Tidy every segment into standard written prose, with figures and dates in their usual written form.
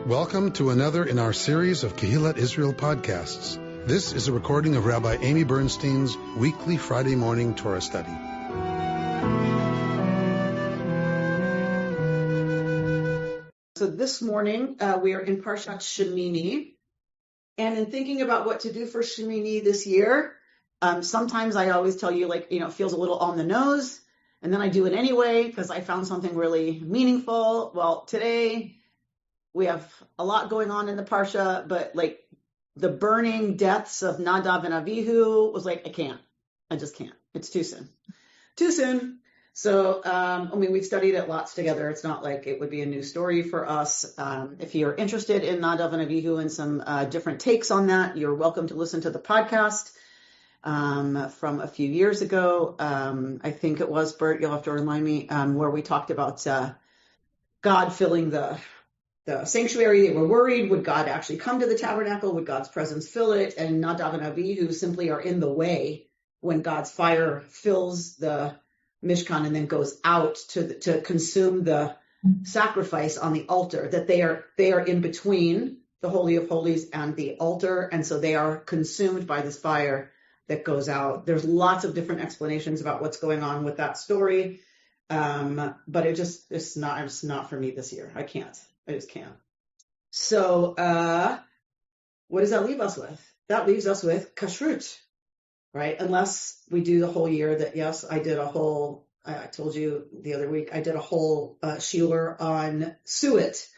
Welcome to another in our series of Kehillat Israel podcasts. This is a recording of Rabbi Amy Bernstein's weekly Friday morning Torah study. So this morning, we are in Parshat Shemini. And in thinking about what to do for Shemini this year, sometimes I always tell you, it feels a little on the nose. And then I do it anyway because I found something really meaningful. Well, today we have a lot going on in the Parsha, but the burning deaths of Nadav and Avihu was I can't. I just can't. It's too soon. Too soon. So, we've studied it lots together. It's not like it would be a new story for us. If you're interested in Nadav and Avihu and some different takes on that, you're welcome to listen to the podcast from a few years ago. I think it was, Bert, you'll have to remind me, where we talked about God filling the sanctuary. They were worried, would God actually come to the tabernacle? Would God's presence fill it? And Nadav and Avihu simply are in the way when God's fire fills the Mishkan and then goes out to consume the sacrifice on the altar, that they are in between the Holy of Holies and the altar, and so they are consumed by this fire that goes out. There's lots of different explanations about what's going on with that story, but it's not for me this year. I just can't. So what does that leave us with? That leaves us with Kashrut, right? Unless we do the whole year that, yes, I told you the other week, I did a whole shiur on suet,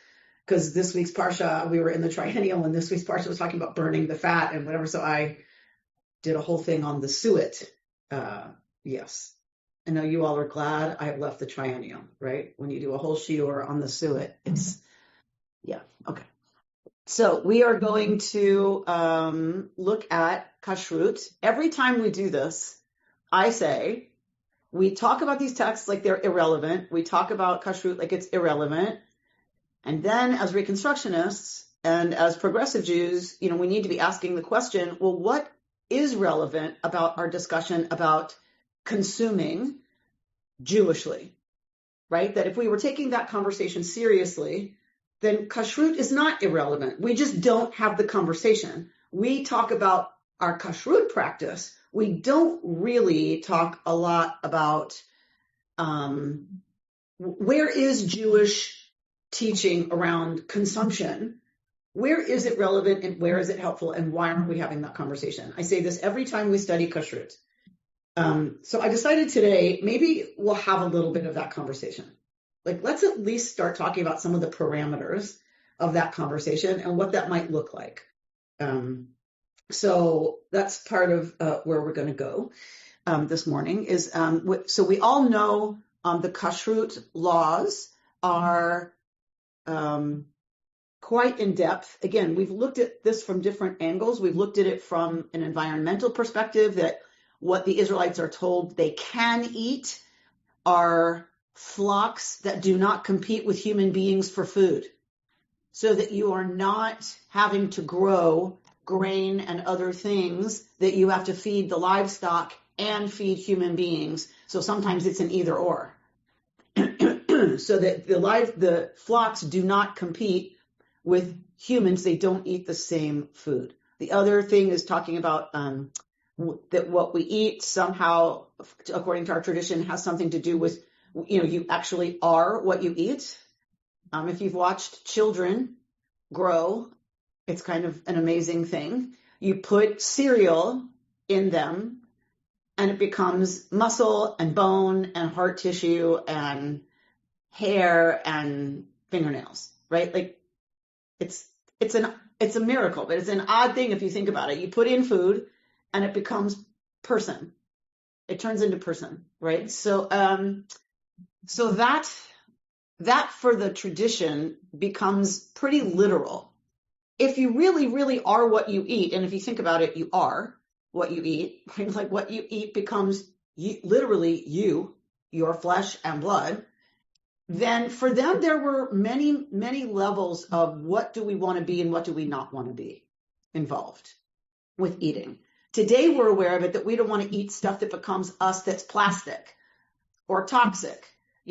because this week's Parsha, we were in the triennial, and this week's Parsha was talking about burning the fat and whatever. So I did a whole thing on the suet. Yes. I know you all are glad I have left the triennial, right? When you do a whole shiur on the suet, yeah, okay. So we are going to look at Kashrut. Every time we do this, I say, we talk about these texts like they're irrelevant. We talk about Kashrut like it's irrelevant. And then as Reconstructionists and as progressive Jews, we need to be asking the question, well, what is relevant about our discussion about consuming Jewishly, right? That if we were taking that conversation seriously, then Kashrut is not irrelevant. We just don't have the conversation. We talk about our Kashrut practice. We don't really talk a lot about where is Jewish teaching around consumption. Where is it relevant and where is it helpful, and why aren't we having that conversation? I say this every time we study Kashrut. So I decided today, maybe we'll have a little bit of that conversation. Let's at least start talking about some of the parameters of that conversation and what that might look like. So that's part of where we're going to go this morning. So we all know the Kashrut laws are quite in depth. Again, we've looked at this from different angles. We've looked at it from an environmental perspective, that what the Israelites are told they can eat are flocks that do not compete with human beings for food, so that you are not having to grow grain and other things that you have to feed the livestock and feed human beings. So sometimes it's an either or. So that the flocks do not compete with humans. They don't eat the same food. The other thing is talking about that what we eat somehow, according to our tradition, has something to do with, you actually are what you eat. If you've watched children grow, it's kind of an amazing thing. You put cereal in them and it becomes muscle and bone and heart tissue and hair and fingernails, right? It's a miracle, but it's an odd thing if you think about it. You put in food and it becomes person. It turns into person, right? So that for the tradition becomes pretty literal. If you really, really are what you eat, and if you think about it, you are what you eat, right? What you eat becomes literally your flesh and blood. Then for them, there were many, many levels of what do we want to be and what do we not want to be involved with eating. Today, we're aware of it, that we don't want to eat stuff that becomes us that's plastic or toxic.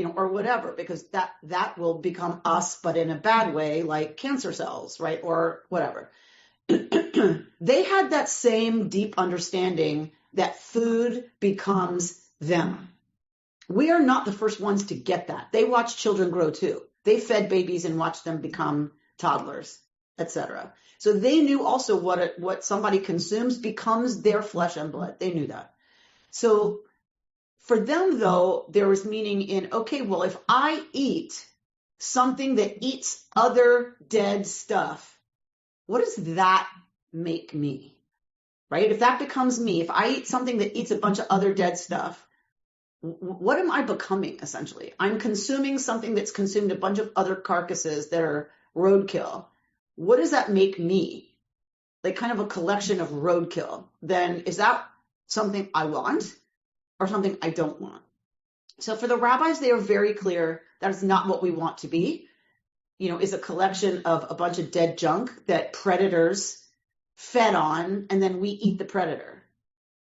or whatever, because that will become us, but in a bad way, like cancer cells, right? Or whatever. They had that same deep understanding that food becomes them. We are not the first ones to get that. They watched children grow too. They fed babies and watched them become toddlers, etc. So they knew also what somebody consumes becomes their flesh and blood. They knew that. So for them, though, there was meaning in, okay, well, if I eat something that eats other dead stuff, what does that make me? Right? If that becomes me, if I eat something that eats a bunch of other dead stuff, what am I becoming, essentially? I'm consuming something that's consumed a bunch of other carcasses that are roadkill. What does that make me? Like kind of a collection of roadkill. Then is that something I want or something I don't want? So for the rabbis, they are very clear that is not what we want to be. Is a collection of a bunch of dead junk that predators fed on, and then we eat the predator.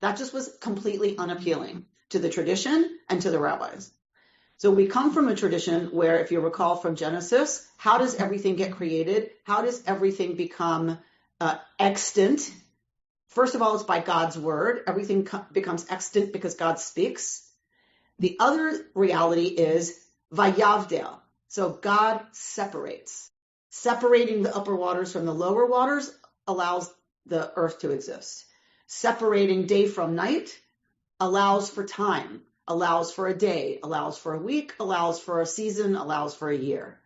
That just was completely unappealing to the tradition and to the rabbis. So we come from a tradition where, if you recall from Genesis, how does everything get created? How does everything become extant? First of all, it's by God's word. Everything becomes extant because God speaks. The other reality is Vayavdel. So God separates. Separating the upper waters from the lower waters allows the earth to exist. Separating day from night allows for time, allows for a day, allows for a week, allows for a season, allows for a year.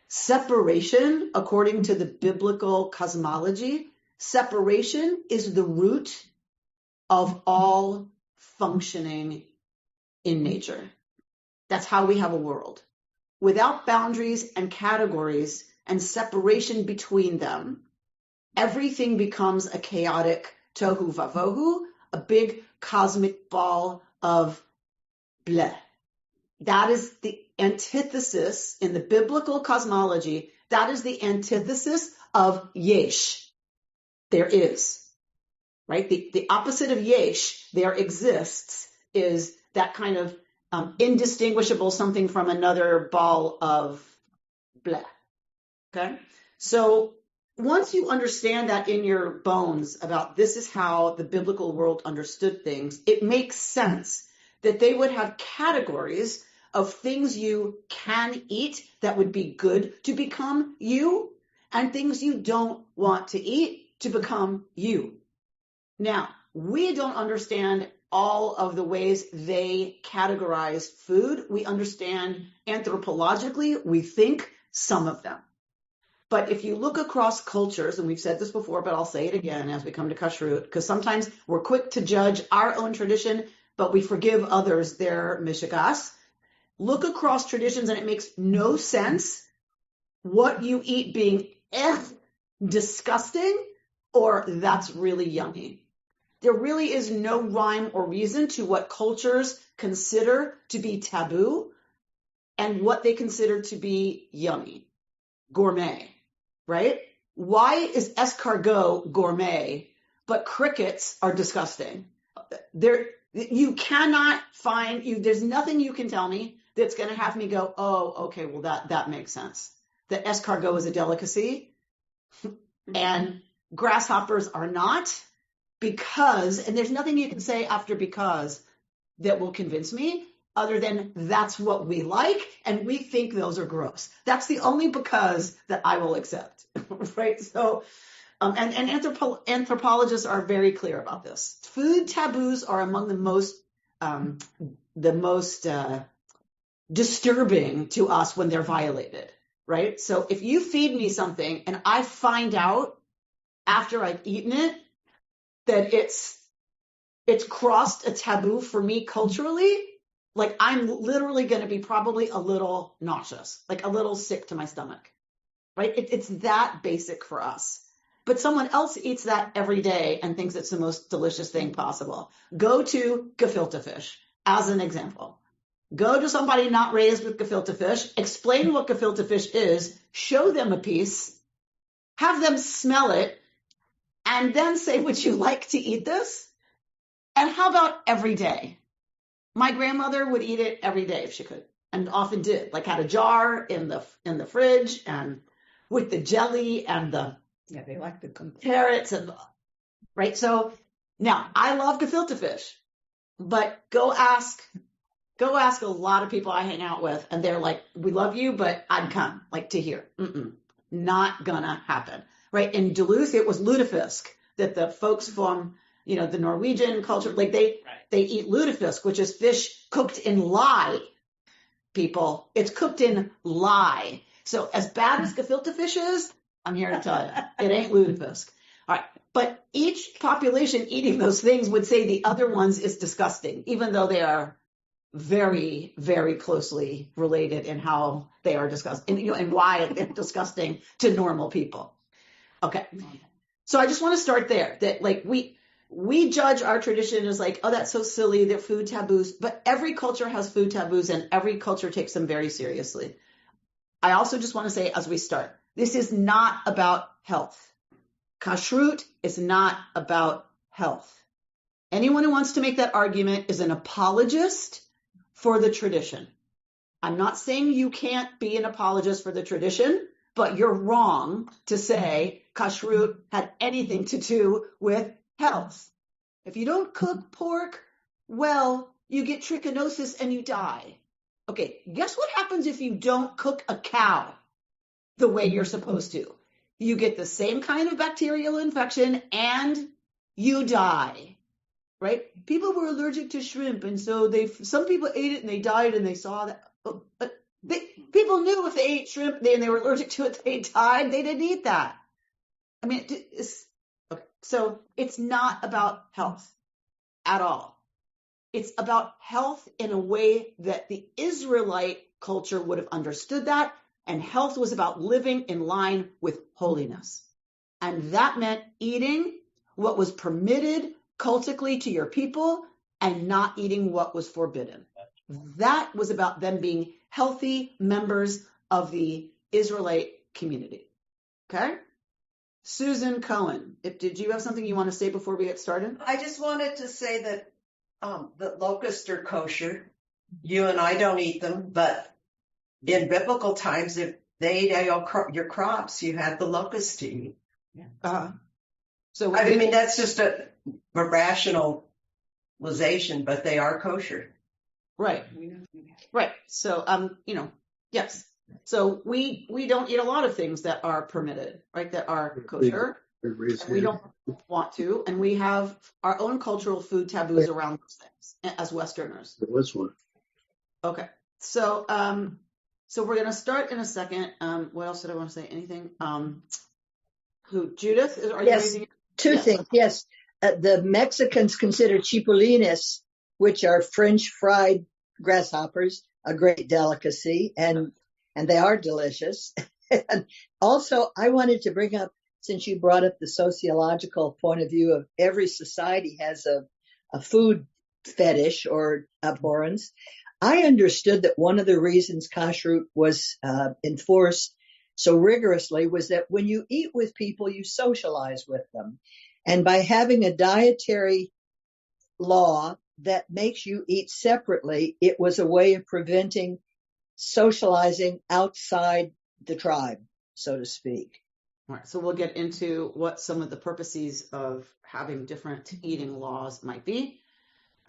Separation, according to the biblical cosmology, separation is the root of all functioning in nature. That's how we have a world. Without boundaries and categories and separation between them, everything becomes a chaotic tohu vavohu, a big cosmic ball of bleh. That is the antithesis in the biblical cosmology. That is the antithesis of yesh. There is, right? The opposite of yesh, there exists, is that kind of indistinguishable something from another ball of bleh. Okay? So once you understand that in your bones about this is how the biblical world understood things, it makes sense that they would have categories of things you can eat that would be good to become you, and things you don't want to eat to become you. Now, we don't understand all of the ways they categorize food. We understand anthropologically, we think some of them. But if you look across cultures, and we've said this before, but I'll say it again as we come to Kashrut, because sometimes we're quick to judge our own tradition, but we forgive others their mishigas. Look across traditions and it makes no sense what you eat being disgusting or that's really yummy. There really is no rhyme or reason to what cultures consider to be taboo and what they consider to be yummy, gourmet, right? Why is escargot gourmet, but crickets are disgusting? You cannot find, there's nothing you can tell me that's going to have me go, oh, okay, well, that makes sense. That escargot is a delicacy and grasshoppers are not, because, and there's nothing you can say after because that will convince me other than that's what we like and we think those are gross. That's the only because that I will accept, right? So, and anthropologists are very clear about this. Food taboos are among the most disturbing to us when they're violated, right? So if you feed me something and I find out after I've eaten it that it's crossed a taboo for me culturally, like I'm literally going to be probably a little nauseous, like a little sick to my stomach, right? It's that basic for us. But someone else eats that every day and thinks it's the most delicious thing possible. Go to gefilte fish as an example. Go to somebody not raised with gefilte fish, explain what gefilte fish is, show them a piece, have them smell it, and then say, would you like to eat this? And how about every day? My grandmother would eat it every day if she could. and often did, like had a jar in the fridge and with the jelly and they like the carrots and right. So now I love gefilte fish, but go ask a lot of people I hang out with, and they're like, "We love you, but I'd come like to here." Not gonna happen, right? In Duluth, it was lutefisk that the folks from the Norwegian culture, like they eat lutefisk, which is fish cooked in lye. People, it's cooked in lye. So as bad as gefilte fish is, I'm here to tell you, it ain't lutefisk. All right, but each population eating those things would say the other ones is disgusting, even though they are very, very closely related in how they are disgusting, and why they're disgusting to normal people. Okay, so I just want to start there. That like we judge our tradition as like, oh, that's so silly, they're food taboos. But every culture has food taboos, and every culture takes them very seriously. I also just want to say as we start, this is not about health. Kashrut is not about health. Anyone who wants to make that argument is an apologist for the tradition. I'm not saying you can't be an apologist for the tradition, but you're wrong to say kashrut had anything to do with health. If you don't cook pork well, you get trichinosis and you die. Okay, guess what happens if you don't cook a cow the way you're supposed to? You get the same kind of bacterial infection and you die. Right? People were allergic to shrimp, and so some people ate it and they died, and they saw that. People knew if they ate shrimp and they were allergic to it, they died. They didn't eat that. I mean, okay. So it's not about health at all. It's about health in a way that the Israelite culture would have understood that, and health was about living in line with holiness. And that meant eating what was permitted cultically to your people and not eating what was forbidden. That was about them being healthy members of the Israelite community. Okay? Susan Cohen, did you have something you want to say before we get started? I just wanted to say that the locusts are kosher. You and I don't eat them, but in biblical times, if they ate your crops, you had the locusts to eat. So I mean, that's just a rationalization, but they are kosher. Right. Right. So, yes. So we don't eat a lot of things that are permitted, right? That are kosher. We don't want to, and we have our own cultural food taboos around those things as Westerners. There was one. Okay. So, so we're going to start in a second. What else did I want to say? Anything? Judith? Are you raising? Two things. Yes. The Mexicans consider chipolines, which are French fried grasshoppers, a great delicacy, and they are delicious. And also, I wanted to bring up, since you brought up the sociological point of view of every society has a food fetish or abhorrence. I understood that one of the reasons kashrut was enforced so rigorously was that when you eat with people, you socialize with them. And by having a dietary law that makes you eat separately, it was a way of preventing socializing outside the tribe, so to speak. All right, so we'll get into what some of the purposes of having different eating laws might be.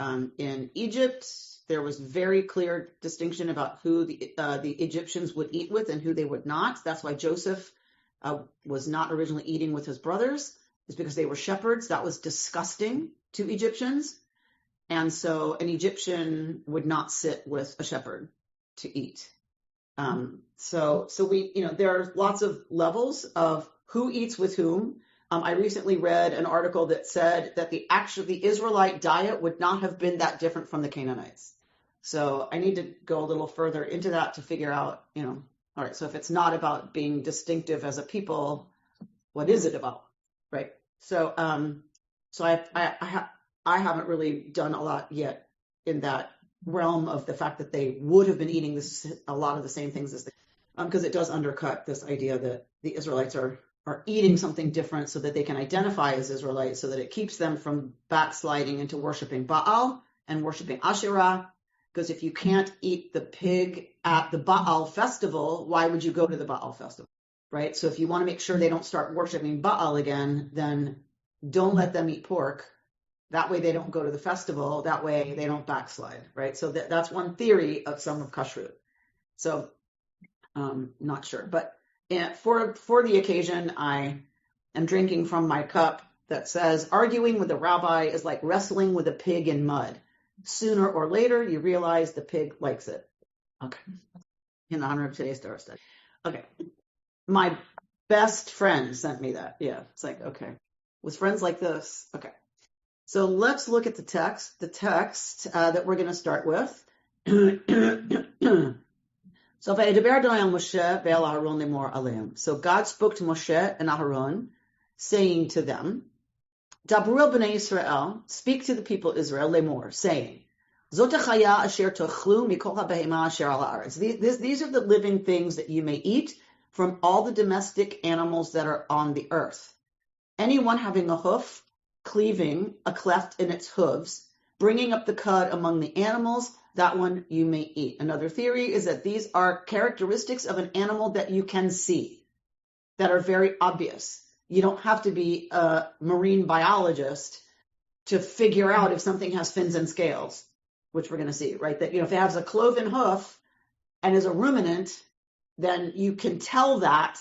In Egypt, there was very clear distinction about who the Egyptians would eat with and who they would not. That's why Joseph was not originally eating with his brothers. It's because they were shepherds. That was disgusting to Egyptians. And so an Egyptian would not sit with a shepherd to eat. So we, there are lots of levels of who eats with whom. I recently read an article that said that the Israelite diet would not have been that different from the Canaanites. So I need to go a little further into that to figure out, all right, so if it's not about being distinctive as a people, what is it about? Right. So, I haven't really done a lot yet in that realm of the fact that they would have been eating a lot of the same things as because it does undercut this idea that the Israelites are eating something different so that they can identify as Israelites, so that it keeps them from backsliding into worshiping Baal and worshiping Asherah Because if you can't eat the pig at the Baal festival, why would you go to the Baal festival, right? So if you want to make sure they don't start worshiping Baal again, then don't let them eat pork. That way they don't go to the festival. That way they don't backslide, right? So that's one theory of some of Kashrut. So not sure. But for the occasion, I am drinking from my cup that says, arguing with the rabbi is like wrestling with a pig in mud. Sooner or later, you realize the pig likes it. Okay. In honor of today's Torah study. Okay. My best friend sent me that. Yeah. It's like, okay. With friends like this. Okay. So let's look at the text. The text that we're going to start with. So God spoke to Moshe and Aharon, saying to them, Dabril b'nei Israel, speak to the people of Israel, lemor, saying, Zot hachaya asher tochlu mikol habehema asher al haaretz. These are the living things that you may eat from all the domestic animals that are on the earth. Anyone having a hoof, cleaving a cleft in its hooves, bringing up the cud among the animals, that one you may eat. Another theory is that these are characteristics of an animal that you can see, that are very obvious. You don't have to be a marine biologist to figure out if something has fins and scales, which we're going to see, right? That, if it has a cloven hoof and is a ruminant, then you can tell that.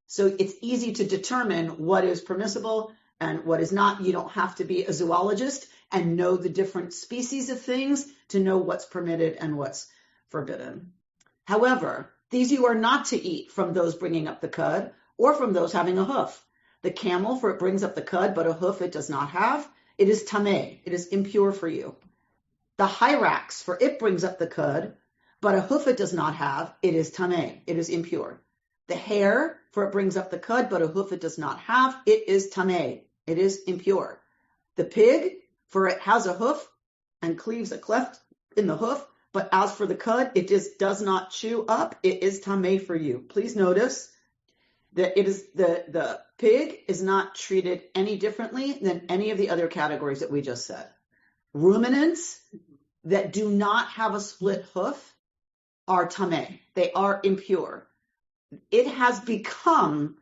So it's easy to determine what is permissible and what is not. You don't have to be a zoologist and know the different species of things to know what's permitted and what's forbidden. However, these you are not to eat from those bringing up the cud or from those having a hoof. The camel, for it brings up the cud, but a hoof it does not have. It is tameh. It is impure for you. The hyrax, for it brings up the cud, but a hoof it does not have. It is tameh. It is impure. The hare, for it brings up the cud, but a hoof it does not have. It is tameh. It is impure. The pig, for it has a hoof and cleaves a cleft in the hoof, but as for the cud, it does not chew up. It is tameh for you. Please notice that it is the pig is not treated any differently than any of the other categories that we just said. Ruminants that do not have a split hoof are tameh. They are impure. It has become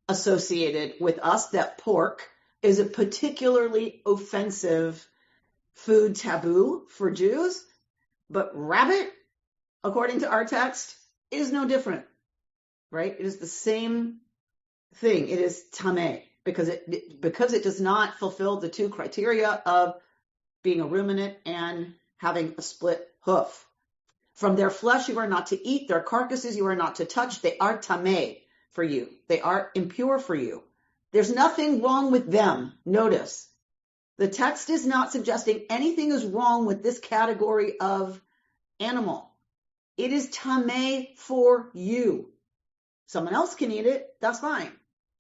associated with us that pork is a particularly offensive food taboo for Jews, but rabbit, according to our text, is no different. Right? It is the same thing. It is tameh because it does not fulfill the two criteria of being a ruminant and having a split hoof. From their flesh you are not to eat, their carcasses you are not to touch. They are tameh for you. They are impure for you. There's nothing wrong with them. Notice, the text is not suggesting anything is wrong with this category of animal. It is tameh for you. Someone else can eat it, that's fine.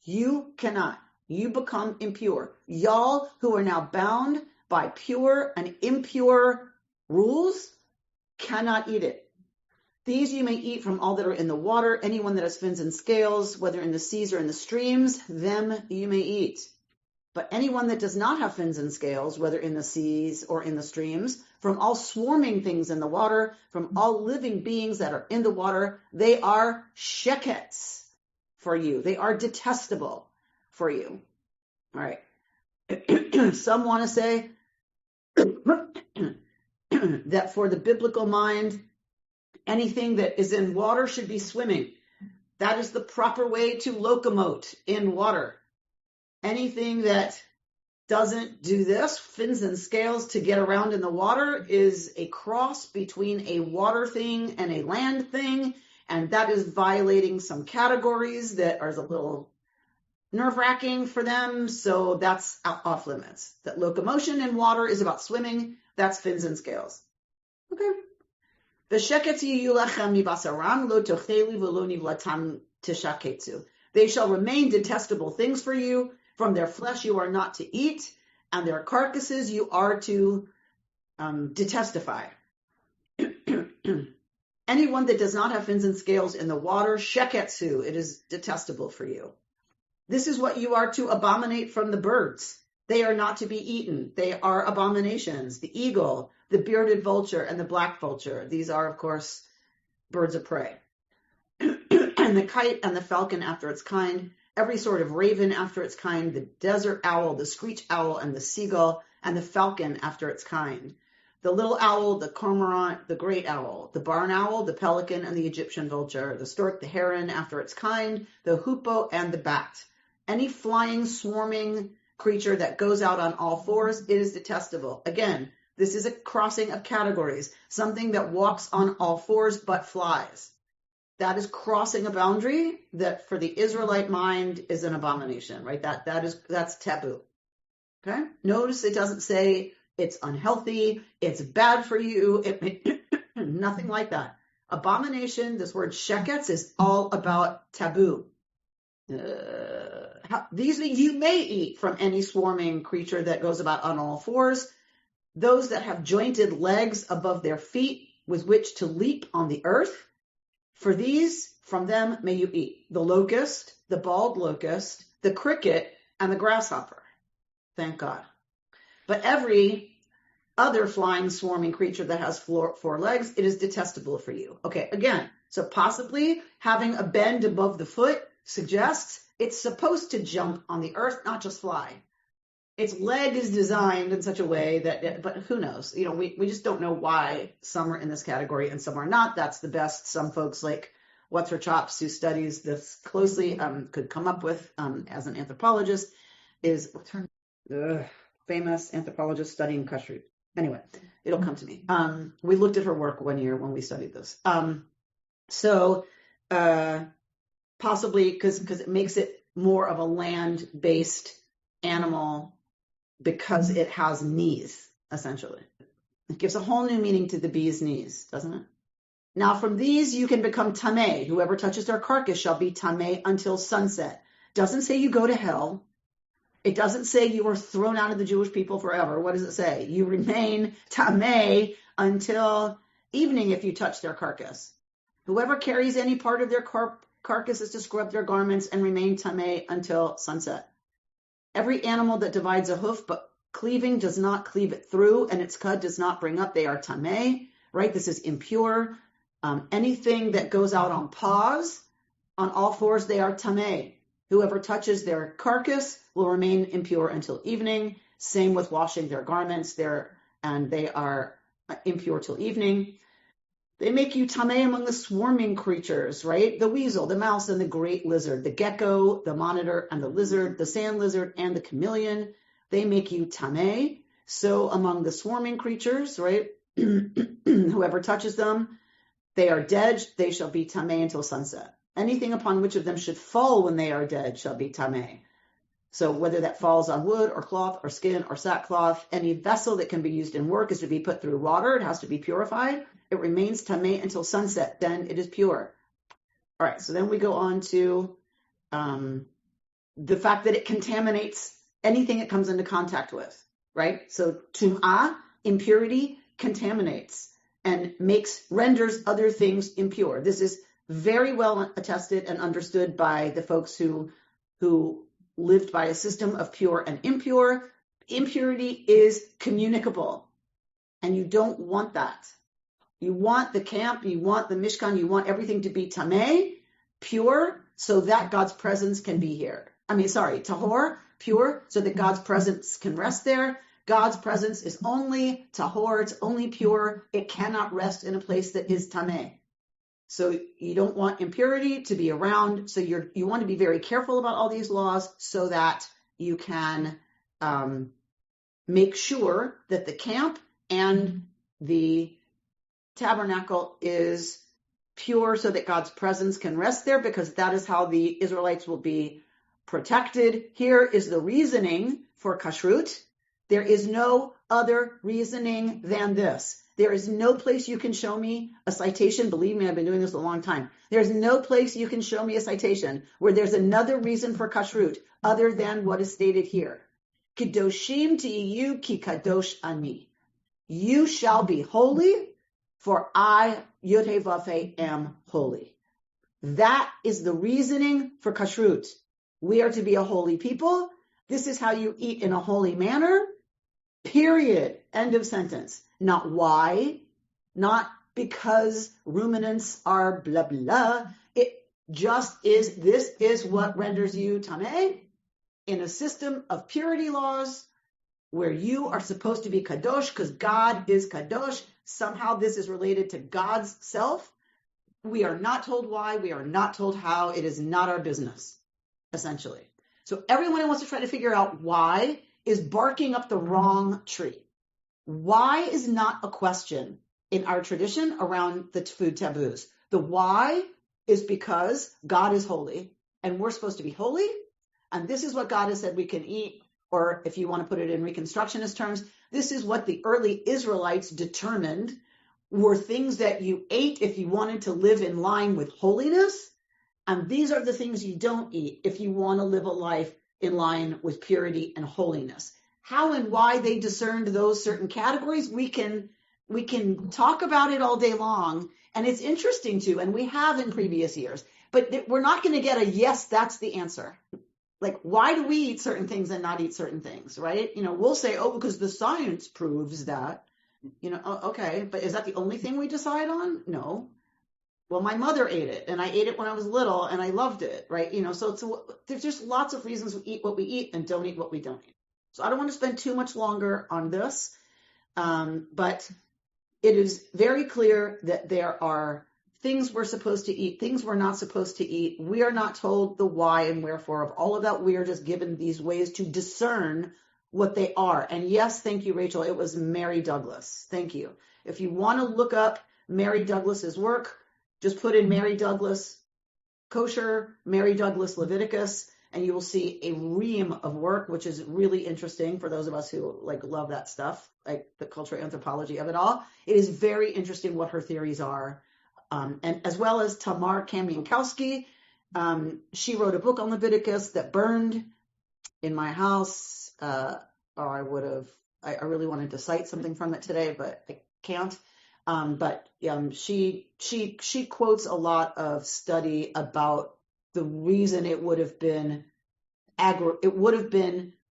You cannot. You become impure. Y'all who are now bound by pure and impure rules cannot eat it. These you may eat from all that are in the water. Anyone that has fins and scales, whether in the seas or in the streams, them you may eat. But anyone that does not have fins and scales, whether in the seas or in the streams, from all swarming things in the water, from all living beings that are in the water, they are shekets for you. They are detestable for you. All right. Some want to say that for the biblical mind, anything that is in water should be swimming. That is the proper way to locomote in water. Anything that doesn't do this, fins and scales to get around in the water, is a cross between a water thing and a land thing, and that is violating some categories that are a little nerve-wracking for them, so that's off limits. That locomotion in water is about swimming, that's fins and scales. Okay. They shall remain detestable things for you. From their flesh you are not to eat, and their carcasses you are to detestify. Anyone that does not have fins and scales in the water, sheketsu, it is detestable for you. This is what you are to abominate from the birds. They are not to be eaten. They are abominations. The eagle, the bearded vulture and the black vulture. These are, of course, birds of prey. And the kite and the falcon after its kind, every sort of raven after its kind, the desert owl, the screech owl, and the seagull, and the falcon after its kind. The little owl, the cormorant, the great owl, the barn owl, the pelican, and the Egyptian vulture, the stork, the heron after its kind, the hoopoe, and the bat. Any flying, swarming creature that goes out on all fours, it is detestable. Again, this is a crossing of categories. Something that walks on all fours but flies. That is crossing a boundary that for the Israelite mind is an abomination, right? That's taboo. Okay? Notice it doesn't say it's unhealthy, it's bad for you, nothing like that. Abomination, this word sheketz, is all about taboo. These you may eat from any swarming creature that goes about on all fours, those that have jointed legs above their feet with which to leap on the earth. For these, from them may you eat the locust, the bald locust, the cricket, and the grasshopper. Thank God. But every other flying, swarming creature that has four legs, it is detestable for you. Okay, again, so possibly having a bend above the foot suggests it's supposed to jump on the earth, not just fly. Its leg is designed in such a way that, but who knows? We just don't know why some are in this category and some are not. That's the best some folks like What's Her Chops, who studies this closely, could come up with as an anthropologist, is famous anthropologist studying Kashrut. Anyway, it'll come to me. We looked at her work one year when we studied this. Possibly because it makes it more of a land-based animal because it has knees, essentially. It gives a whole new meaning to the bee's knees, doesn't it? Now from these you can become tameh. Whoever touches their carcass shall be tameh until sunset. Doesn't say you go to hell. It doesn't say you are thrown out of the Jewish people forever. What does it say? You remain tameh until evening if you touch their carcass. Whoever carries any part of their carcass is to scrub their garments and remain tameh until sunset. Every animal that divides a hoof, but cleaving does not cleave it through, and its cud does not bring up, they are tameh, right? This is impure. Anything that goes out on paws, on all fours, they are tameh. Whoever touches their carcass will remain impure until evening. Same with washing their garments. They are impure till evening. They make you tameh among the swarming creatures, right? The weasel, the mouse, and the great lizard, the gecko, the monitor, and the lizard, the sand lizard, and the chameleon. They make you tameh. So among the swarming creatures, right? Whoever touches them, they are dead. They shall be tameh until sunset. Anything upon which of them should fall when they are dead shall be tameh. So whether that falls on wood or cloth or skin or sackcloth, any vessel that can be used in work is to be put through water. It has to be purified. It remains tameh until sunset. Then it is pure. All right. So then we go on to the fact that it contaminates anything it comes into contact with, right? So tum'ah, impurity, contaminates and renders other things impure. This is very well attested and understood by the folks who lived by a system of pure and impure. Impurity is communicable, and you don't want that. You want the camp, you want the Mishkan, you want everything to be tameh, pure, so that God's presence can be here. Tahor, pure, so that God's presence can rest there. God's presence is only tahor, it's only pure. It cannot rest in a place that is tameh. So you don't want impurity to be around. So you want to be very careful about all these laws so that you can make sure that the camp and the tabernacle is pure so that God's presence can rest there, because that is how the Israelites will be protected. Here is the reasoning for Kashrut. There is no other reasoning than this. There is no place you can show me a citation. Believe me, I've been doing this a long time. There's no place you can show me a citation where there's another reason for Kashrut other than what is stated here. Kedoshim tiyu ki kadosh ani. You shall be holy, for I, Yod-Heh-Vav-Heh, am holy. That is the reasoning for Kashrut. We are to be a holy people. This is how you eat in a holy manner, period. End of sentence. Not why, not because ruminants are blah, blah. It just is, this is what renders you tameh in a system of purity laws where you are supposed to be kadosh because God is kadosh. Somehow this is related to God's self. We are not told why. We are not told how. It is not our business, essentially. So everyone who wants to try to figure out why is barking up the wrong tree. Why is not a question in our tradition around the food taboos. The why is because God is holy and we're supposed to be holy. And this is what God has said we can eat. Or if you want to put it in Reconstructionist terms, this is what the early Israelites determined were things that you ate if you wanted to live in line with holiness. And these are the things you don't eat if you want to live a life in line with purity and holiness. How and why they discerned those certain categories, we can talk about it all day long. And it's interesting too, and we have in previous years, but we're not going to get a yes, that's the answer. Like, why do we eat certain things and not eat certain things, right? We'll say, oh, because the science proves that, okay, but is that the only thing we decide on? No. Well, my mother ate it, and I ate it when I was little, and I loved it, right? So there's just lots of reasons we eat what we eat and don't eat what we don't eat. So I don't want to spend too much longer on this, but it is very clear that there are things we're supposed to eat, things we're not supposed to eat. We are not told the why and wherefore of all of that. We are just given these ways to discern what they are. And yes, thank you, Rachel. It was Mary Douglas. Thank you. If you want to look up Mary Douglas's work, just put in Mary Douglas kosher, Mary Douglas Leviticus, and you will see a ream of work, which is really interesting for those of us who love that stuff, like the cultural anthropology of it all. It is very interesting what her theories are. And as well as Tamar Kamienkowski. She wrote a book on Leviticus that burned in my house. I really wanted to cite something from it today, but I can't. But she quotes a lot of study about the reason it would have been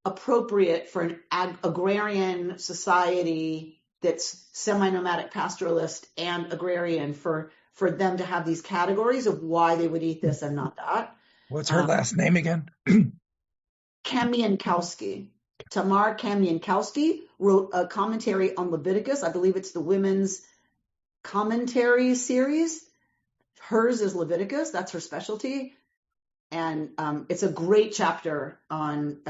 appropriate for an agrarian society that's semi-nomadic pastoralist and agrarian for them to have these categories of why they would eat this and not that. What's her last name again? Kamienkowski. Tamar Kamienkowski wrote a commentary on Leviticus. I believe it's the women's commentary series. Hers is Leviticus. That's her specialty. And it's a great chapter on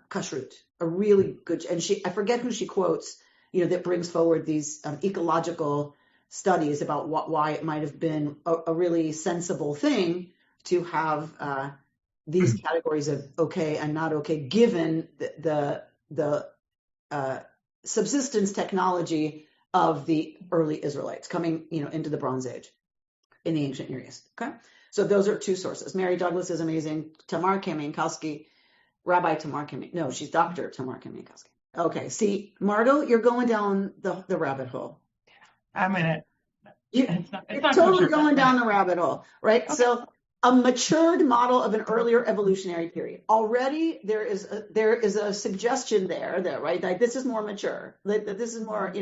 Kashrut. A really good, and I forget who she quotes, that brings forward these ecological studies about why it might have been a really sensible thing to have these categories of okay and not okay, given the subsistence technology of the early Israelites coming, into the Bronze Age in the ancient Near East. Okay, so those are two sources. Mary Douglas is amazing. Tamar Kamienkowski, Rabbi Tamar Kamienkowski. No, she's Dr. Tamar Kamienkowski. Okay, see, Margot, you're going down the rabbit hole. I'm in it. You're totally going down the rabbit hole, right? Okay. So a matured model of an earlier evolutionary period. Already there is a suggestion there that, right, like this is more mature, that this is more,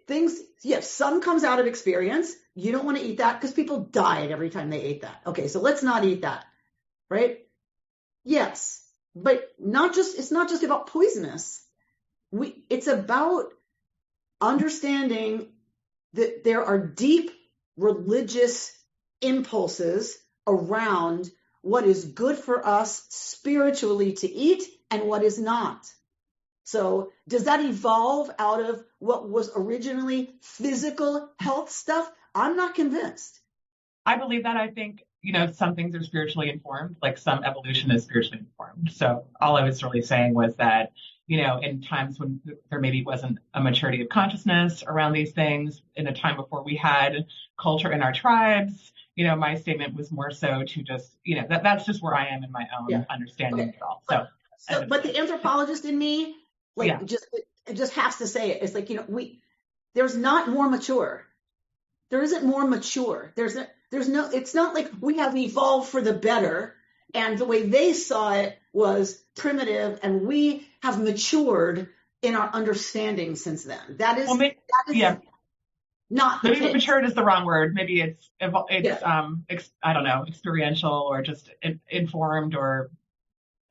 things, yes, some comes out of experience. You don't want to eat that because people died every time they ate that. Okay, so let's not eat that, right? Yes, but it's not just about poisonous. It's about understanding that there are deep religious impulses around what is good for us spiritually to eat and what is not. So does that evolve out of what was originally physical health stuff? I'm not convinced. I believe that. I think, some things are spiritually informed, like some evolution is spiritually informed. So all I was really saying was that, in times when there maybe wasn't a maturity of consciousness around these things, in a time before we had culture in our tribes, my statement was more so to just, that's just where I am in my own understanding of it all. But the anthropologist in me, just has to say it. It's like, there's not more mature. There isn't more mature. It's not like we have evolved for the better. And the way they saw it was primitive and we have matured in our understanding since then. That is, Well, yeah. not the Maybe case. matured is the wrong word. Maybe it's Yeah. I don't know, experiential or just informed or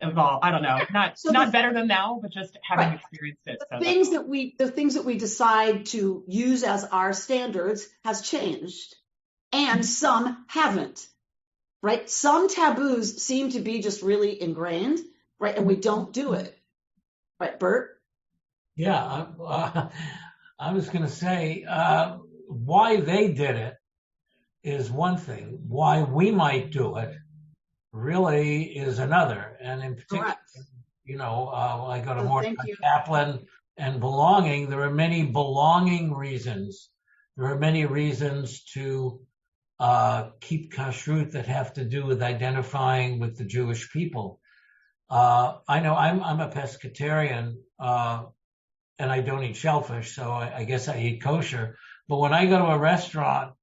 evolved. I don't know. Not better than now, but just having Right. experienced it. The things that we decide to use as our standards has changed, and some haven't. Right? Some taboos seem to be just really ingrained, right? And we don't do it. Right, Bert? Yeah, I was going to say why they did it is one thing. Why we might do it really is another. And in particular, Correct. I go to So more thank you. chaplain and belonging. There are many belonging reasons. There are many reasons to keep kashrut that have to do with identifying with the Jewish people. I know I'm a pescatarian, and I don't eat shellfish, so I guess I eat kosher. But when I go to a restaurant,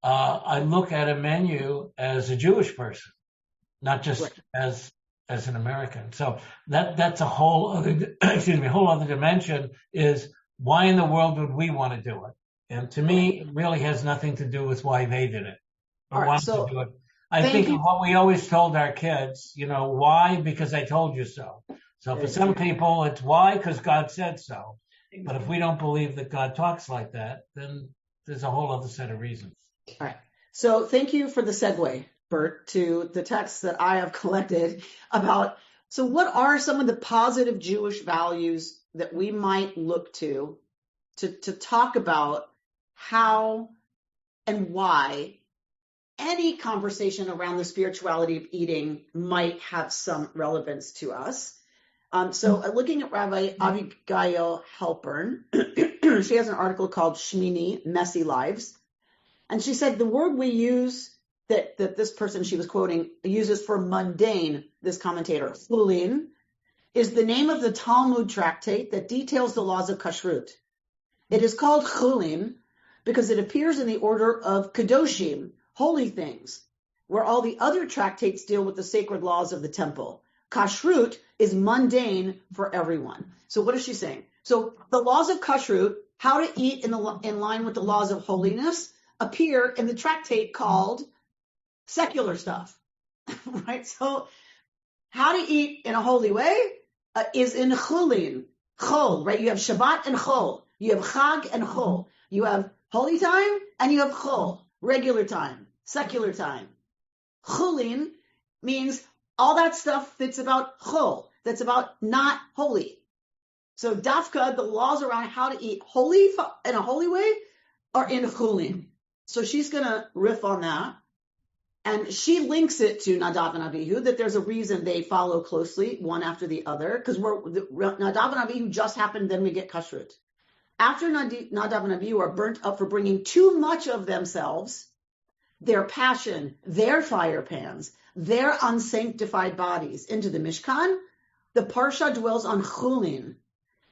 I look at a menu as a Jewish person, not just Right. as an American. So that's a whole other dimension. Is why in the world would we want to do it? And to me, it really has nothing to do with why they did it or All right, wanted so to do it. I think of what we always told our kids, why? Because I told you so. So for some people, it's why? Because God said so. But if we don't believe that God talks like that, then there's a whole other set of reasons. All right. So thank you for the segue, Bert, to the texts that I have collected about. So what are some of the positive Jewish values that we might look to talk about how and why any conversation around the spirituality of eating might have some relevance to us? So looking at Rabbi Abigail Halpern, she has an article called Shemini, Messy Lives. And she said the word we use that this person she was quoting uses for mundane, this commentator, chulin, is the name of the Talmud tractate that details the laws of kashrut. It is called chulin because it appears in the order of kadoshim, holy things, where all the other tractates deal with the sacred laws of the temple. Kashrut is mundane for everyone. So what is she saying? So the laws of kashrut, how to eat in line with the laws of holiness, appear in the tractate called secular stuff, right? So how to eat in a holy way is in chulin, chol, right? You have Shabbat and chol. You have chag and chol. You have holy time and you have chol, regular time, secular time. Chulin means all that stuff that's about chol, that's about not holy. So dafka, the laws around how to eat holy in a holy way are in chulin. So she's going to riff on that. And she links it to Nadav and Abihu, that there's a reason they follow closely one after the other, because Nadav and Abihu just happened, then we get kashrut. After Nadav and Abihu are burnt up for bringing too much of themselves, their passion, their fire pans, their unsanctified bodies into the Mishkan, the Parsha dwells on chulin.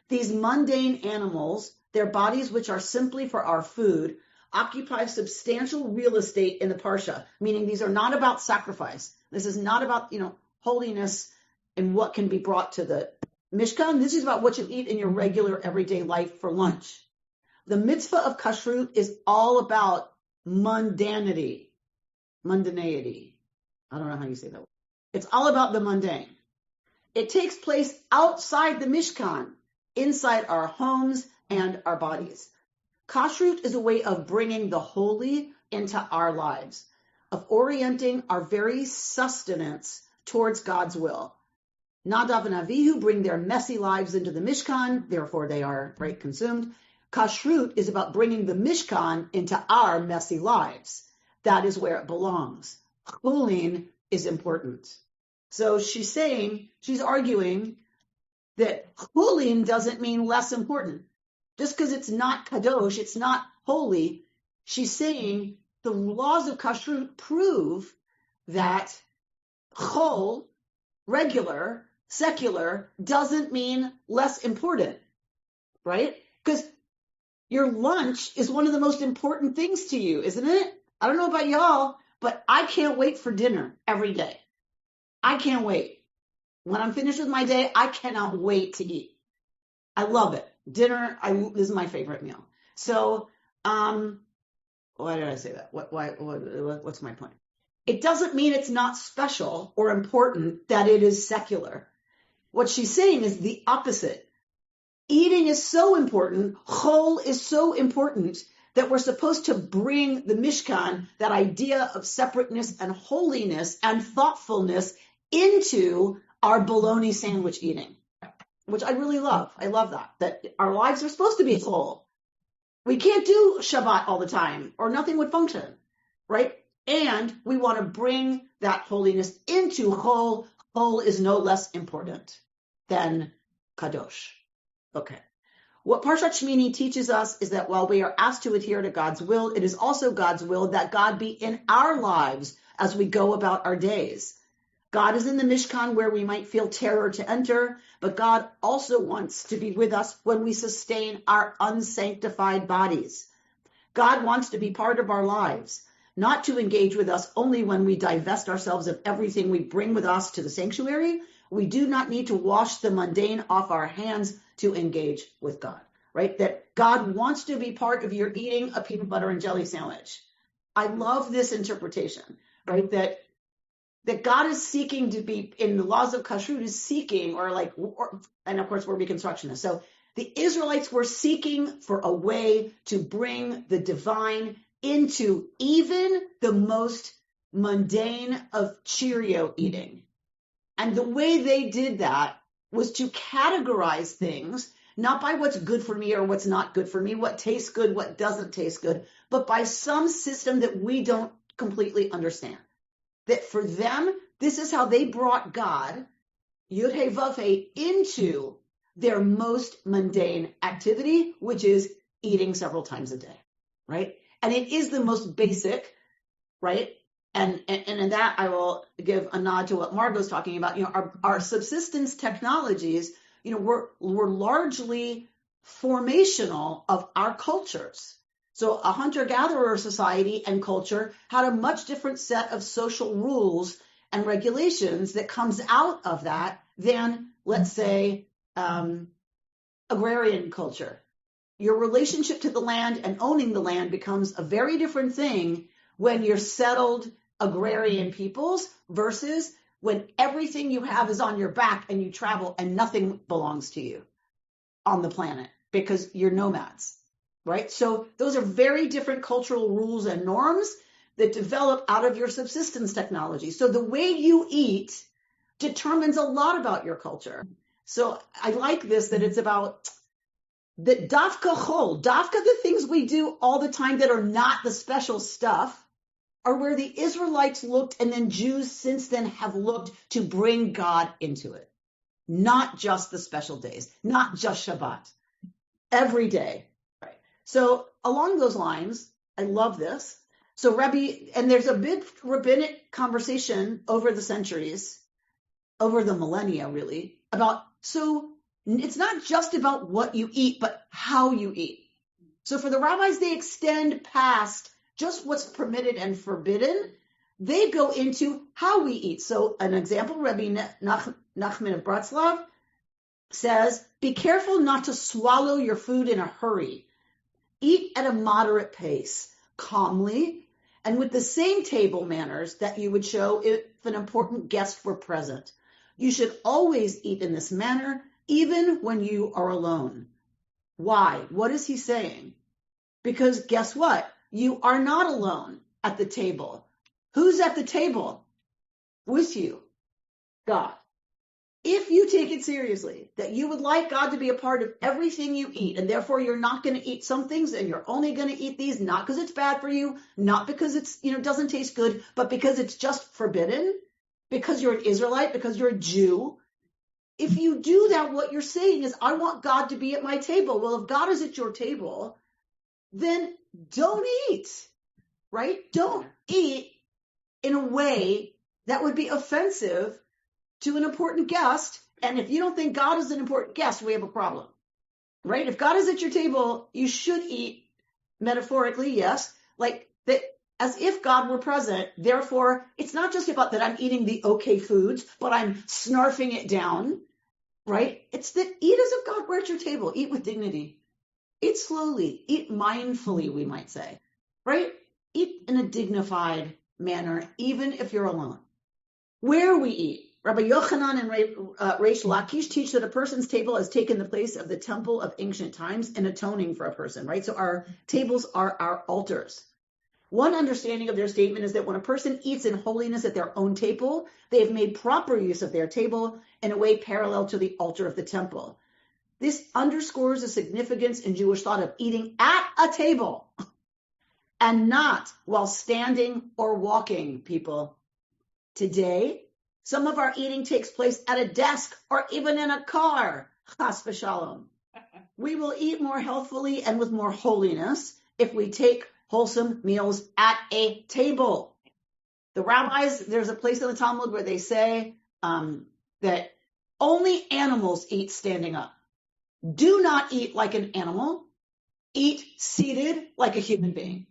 These mundane animals, their bodies which are simply for our food, occupy substantial real estate in the Parsha, meaning these are not about sacrifice. This is not about, holiness and what can be brought to the Mishkan. This is about what you eat in your regular everyday life for lunch. The mitzvah of kashrut is all about mundanity. Mundanity. I don't know how you say that. It's all about the mundane. It takes place outside the Mishkan, inside our homes and our bodies. Kashrut is a way of bringing the holy into our lives, of orienting our very sustenance towards God's will. Nadav and Avihu bring their messy lives into the Mishkan, therefore they are consumed. Kashrut is about bringing the Mishkan into our messy lives. That is where it belongs. Chulin is important. So she's arguing that chulin doesn't mean less important. Just because it's not kadosh, it's not holy, she's saying the laws of kashrut prove that chol, regular, secular, doesn't mean less important, right? Because your lunch is one of the most important things to you, isn't it? I don't know about y'all, but I can't wait for dinner every day. I can't wait. When I'm finished with my day, I cannot wait to eat. I love it. Dinner, this is my favorite meal. So, why did I say that? What's my point? It doesn't mean it's not special or important that it is secular. What she's saying is the opposite. Eating is so important, chol is so important, that we're supposed to bring the Mishkan, that idea of separateness and holiness and thoughtfulness, into our bologna sandwich eating, which I really love. I love that our lives are supposed to be chol. We can't do Shabbat all the time, or nothing would function, right? And we want to bring that holiness into chol. Chol is no less important than kadosh. Okay. What Parshat Shemini teaches us is that while we are asked to adhere to God's will, it is also God's will that God be in our lives as we go about our days. God is in the Mishkan where we might feel terror to enter, but God also wants to be with us when we sustain our unsanctified bodies. God wants to be part of our lives, not to engage with us only when we divest ourselves of everything we bring with us to the sanctuary. We do not need to wash the mundane off our hands to engage with God, right? That God wants to be part of your eating a peanut butter and jelly sandwich. I love this interpretation, right? That God is seeking to be, in the laws of Kashrut, is seeking, and of course we're reconstructionists. So the Israelites were seeking for a way to bring the divine into even the most mundane of Cheerio eating. And the way they did that was to categorize things, not by what's good for me or what's not good for me, what tastes good, what doesn't taste good, but by some system that we don't completely understand. That for them, this is how they brought God, Yud-He Vav-He, into their most mundane activity, which is eating several times a day, right? And it is the most basic, right? And in that, I will give a nod to what Margot's talking about. Our subsistence technologies, were largely formational of our cultures. So a hunter-gatherer society and culture had a much different set of social rules and regulations that comes out of that than, let's say, agrarian culture. Your relationship to the land and owning the land becomes a very different thing when you're settled agrarian peoples versus when everything you have is on your back and you travel and nothing belongs to you on the planet because you're nomads, right? So those are very different cultural rules and norms that develop out of your subsistence technology. So the way you eat determines a lot about your culture. So I like this, that it's about that dafka chol, dafka, the things we do all the time that are not the special stuff, are where the Israelites looked, and then Jews since then have looked to bring God into it. Not just the special days, not just Shabbat, every day. Right. So along those lines, I love this. So and there's a big rabbinic conversation over the centuries, over the millennia really, about, so it's not just about what you eat, but how you eat. So for the rabbis, they extend past just what's permitted and forbidden. They go into how we eat. So an example, Rabbi Nachman of Bratslav says, be careful not to swallow your food in a hurry. Eat at a moderate pace, calmly, and with the same table manners that you would show if an important guest were present. You should always eat in this manner, even when you are alone. Why? What is he saying? Because guess what? You are not alone at the table. Who's at the table with you? God. If you take it seriously, that you would like God to be a part of everything you eat, and therefore you're not going to eat some things and you're only going to eat these, not because it's bad for you, not because it's, doesn't taste good, but because it's just forbidden, because you're an Israelite, because you're a Jew. If you do that, what you're saying is, I want God to be at my table. Well, if God is at your table, then don't eat, right? Don't eat in a way that would be offensive to an important guest. And if you don't think God is an important guest, we have a problem, right? If God is at your table, you should eat metaphorically, yes, like that, as if God were present. Therefore, it's not just about that I'm eating the okay foods, but I'm snarfing it down, right? It's that eat as if God were at your table. Eat with dignity. Eat slowly. Eat mindfully, we might say, right? Eat in a dignified manner, even if you're alone. Where we eat. Rabbi Yochanan and Reish Lakish teach that a person's table has taken the place of the temple of ancient times in atoning for a person, right? So our tables are our altars. One understanding of their statement is that when a person eats in holiness at their own table, they have made proper use of their table in a way parallel to the altar of the temple. This underscores the significance in Jewish thought of eating at a table and not while standing or walking, people. Today, some of our eating takes place at a desk or even in a car. Chas v'shalom. We will eat more healthfully and with more holiness if we take wholesome meals at a table. The rabbis, there's a place in the Talmud where they say that only animals eat standing up. Do not eat like an animal. Eat seated like a human being.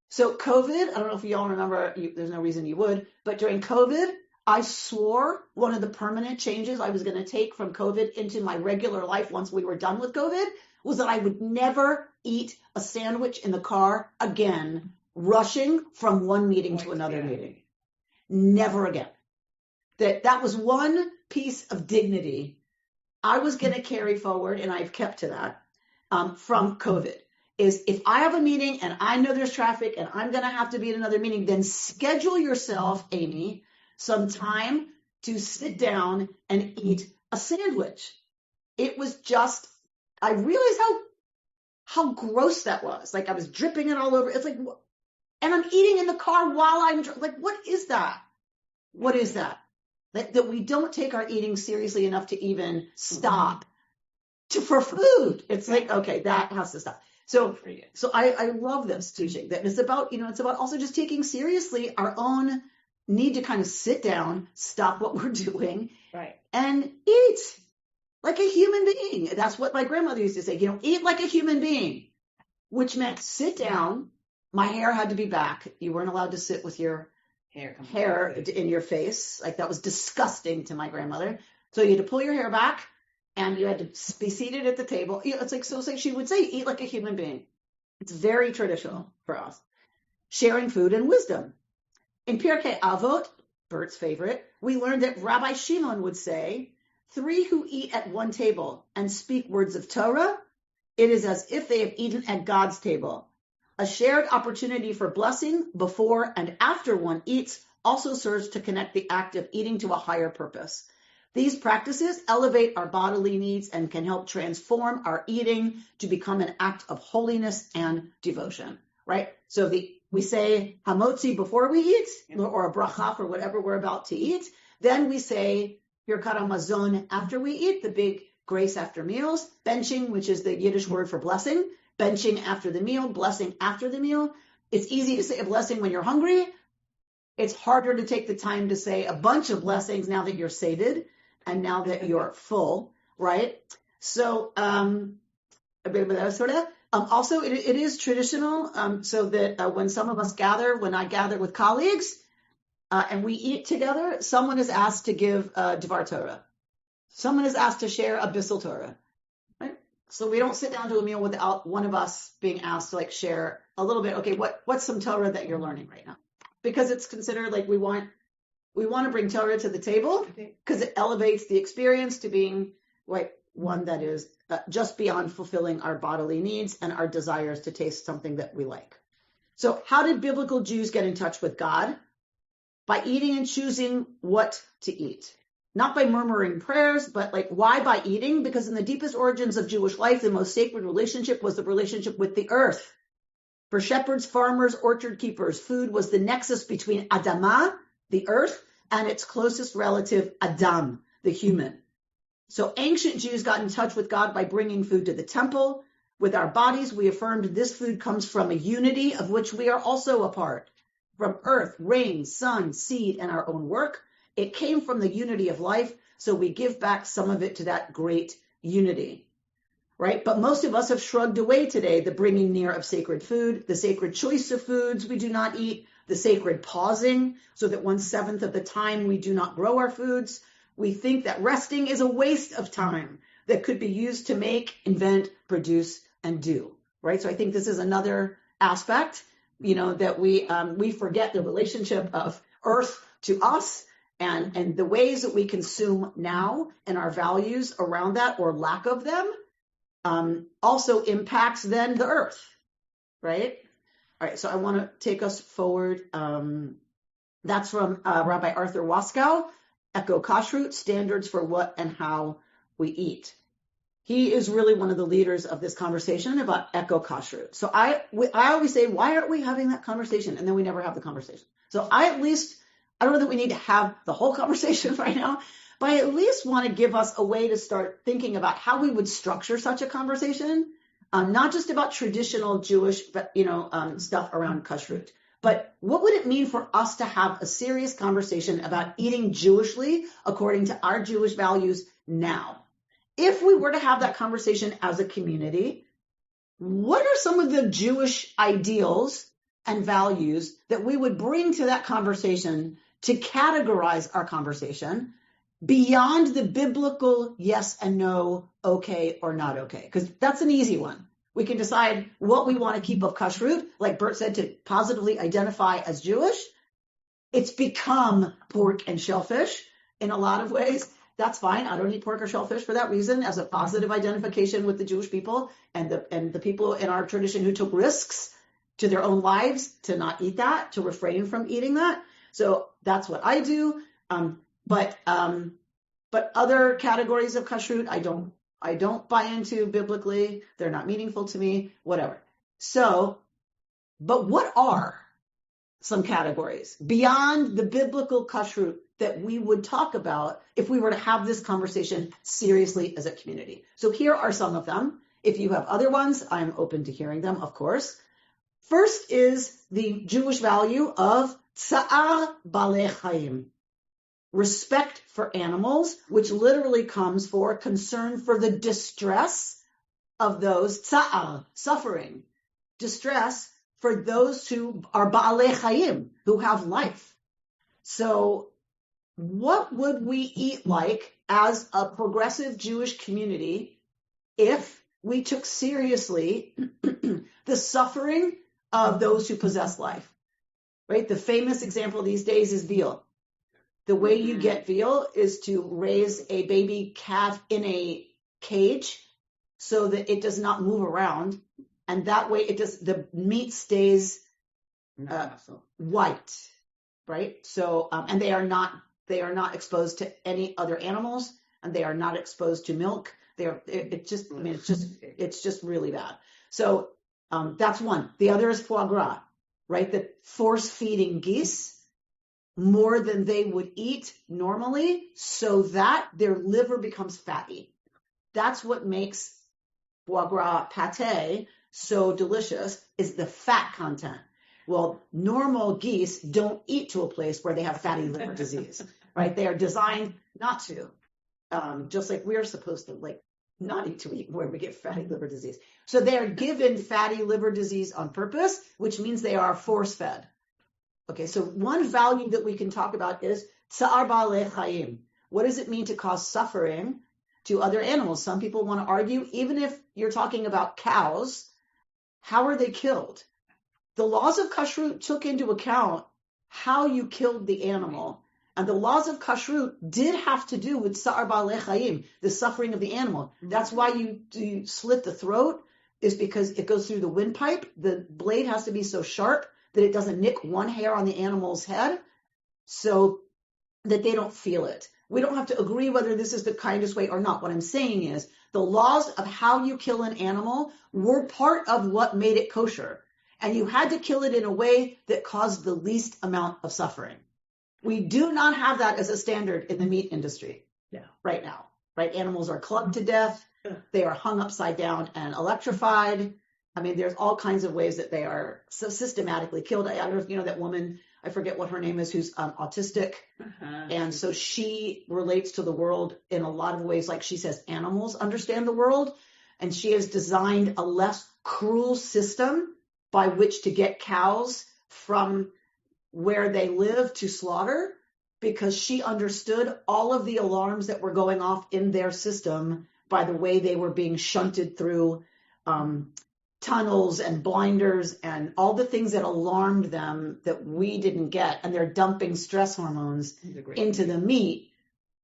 So COVID, I don't know if you all remember, there's no reason you would, but during COVID, I swore one of the permanent changes I was going to take from COVID into my regular life once we were done with COVID was that I would never eat a sandwich in the car again, rushing from one meeting to another meeting. Never again. That was one piece of dignity I was going to carry forward, and I've kept to that from COVID. Is if I have a meeting and I know there's traffic and I'm going to have to be at another meeting, then schedule yourself, Amy, some time to sit down and eat a sandwich. It was just, I realized how gross that was. Like I was dripping it all over. It's like, and I'm eating in the car while I'm like, what is that? What is that? That we don't take our eating seriously enough to even stop for food. It's like, okay, that has to stop. So I love this teaching that it's about, it's about also just taking seriously our own need to kind of sit down, stop what we're doing, right, and eat like a human being. That's what my grandmother used to say, eat like a human being, which meant sit down. My hair had to be back. You weren't allowed to sit with your hair in your face. Like that was disgusting to my grandmother. So you had to pull your hair back. And you had to be seated at the table. It's like she would say, eat like a human being. It's very traditional for us. Sharing food and wisdom. In Pirkei Avot, Bert's favorite, we learned that Rabbi Shimon would say, 3 who eat at one table and speak words of Torah, it is as if they have eaten at God's table. A shared opportunity for blessing before and after one eats also serves to connect the act of eating to a higher purpose. These practices elevate our bodily needs and can help transform our eating to become an act of holiness and devotion, right? So we say hamotzi before we eat, or a bracha for whatever we're about to eat. Then we say birkat hamazon after we eat, the big grace after meals. Benching, which is the Yiddish word for blessing. Benching after the meal, blessing after the meal. It's easy to say a blessing when you're hungry. It's harder to take the time to say a bunch of blessings now that you're sated. And now that you're full, right? So, also it is traditional, so that when some of us gather, when I gather with colleagues, and we eat together, someone is asked to give Dvar Torah. Someone is asked to share a Bissel Torah, right? So we don't sit down to a meal without one of us being asked to share a little bit. Okay, what's some Torah that you're learning right now? Because it's considered we want to bring Torah to the table because it elevates the experience to being one that is just beyond fulfilling our bodily needs and our desires to taste something that we like. So how did biblical Jews get in touch with God? By eating and choosing what to eat. Not by murmuring prayers, but why by eating? Because in the deepest origins of Jewish life, the most sacred relationship was the relationship with the earth. For shepherds, farmers, orchard keepers, food was the nexus between Adamah, the earth, and its closest relative, Adam, the human. So ancient Jews got in touch with God by bringing food to the temple. With our bodies, we affirmed this food comes from a unity of which we are also a part. From earth, rain, sun, seed, and our own work. It came from the unity of life, so we give back some of it to that great unity. Right? But most of us have shrugged away today the bringing near of sacred food, the sacred choice of foods we do not eat, the sacred pausing, so that 1/7 of the time we do not grow our foods. We think that resting is a waste of time that could be used to make, invent, produce, and do, right? So I think this is another aspect, that we forget the relationship of earth to us and the ways that we consume now and our values around that or lack of them also impacts then the earth, right? All right, so I want to take us forward. That's from Rabbi Arthur Waskow, Echo Kashrut, Standards for What and How We Eat. He is really one of the leaders of this conversation about Echo Kashrut. So I always say, why aren't we having that conversation? And then we never have the conversation. So I don't know that we need to have the whole conversation right now, but I at least want to give us a way to start thinking about how we would structure such a conversation, not just about traditional Jewish, stuff around Kashrut, but what would it mean for us to have a serious conversation about eating Jewishly according to our Jewish values now? If we were to have that conversation as a community, what are some of the Jewish ideals and values that we would bring to that conversation to categorize our conversation beyond the biblical yes and no, okay or not okay? Because that's an easy one. We can decide what we want to keep of kashrut, like Bert said, to positively identify as Jewish. It's become pork and shellfish in a lot of ways. That's fine. I don't eat pork or shellfish for that reason, as a positive identification with the Jewish people and the people in our tradition who took risks to their own lives to not eat that, to refrain from eating that. So that's what I do. But other categories of kashrut, I don't buy into biblically. They're not meaningful to me, whatever. So, but what are some categories beyond the biblical kashrut that we would talk about if we were to have this conversation seriously as a community? So here are some of them. If you have other ones, I'm open to hearing them, of course. First is the Jewish value of tsa'ar balei chayim, respect for animals, which literally comes for concern for the distress of those, tsa'ar, suffering, distress for those who are ba'alei chayim, who have life. So what would we eat like as a progressive Jewish community if we took seriously the suffering of those who possess life, right? The famous example these days is veal. The way you get veal is to raise a baby calf in a cage so that it does not move around. And that way the meat stays white, right? So, and they are not exposed to any other animals, and they are not exposed to milk. It's just really bad. So, that's one. The other is foie gras, right? The force feeding geese more than they would eat normally so that their liver becomes fatty. That's what makes foie gras pate so delicious, is the fat content. Well, normal geese don't eat to a place where they have fatty liver disease, right? They are designed not to, just like we're supposed to not eat to eat where we get fatty liver disease. So they are given fatty liver disease on purpose, which means they are force fed. Okay, so one value that we can talk about is tsa'ar balei chayim. What does it mean to cause suffering to other animals? Some people want to argue, even if you're talking about cows, how are they killed? The laws of kashrut took into account how you killed the animal. And the laws of kashrut did have to do with tsa'ar balei chayim, the suffering of the animal. That's why you slit the throat, is because it goes through the windpipe. The blade has to be so sharp that it doesn't nick one hair on the animal's head so that they don't feel it. We don't have to agree whether this is the kindest way or not. What I'm saying is the laws of how you kill an animal were part of what made it kosher. And you had to kill it in a way that caused the least amount of suffering. We do not have that as a standard in the meat industry right now, right? Animals are clubbed to death. They are hung upside down and electrified. I mean, there's all kinds of ways that they are so systematically killed. I don't know if you know that woman, I forget what her name is, who's autistic. And so she relates to the world in a lot of ways. Like she says, animals understand the world. And she has designed a less cruel system by which to get cows from where they live to slaughter. because she understood all of the alarms that were going off in their system by the way they were being shunted through tunnels and blinders and all the things that alarmed them that we didn't get. And they're dumping stress hormones into the meat.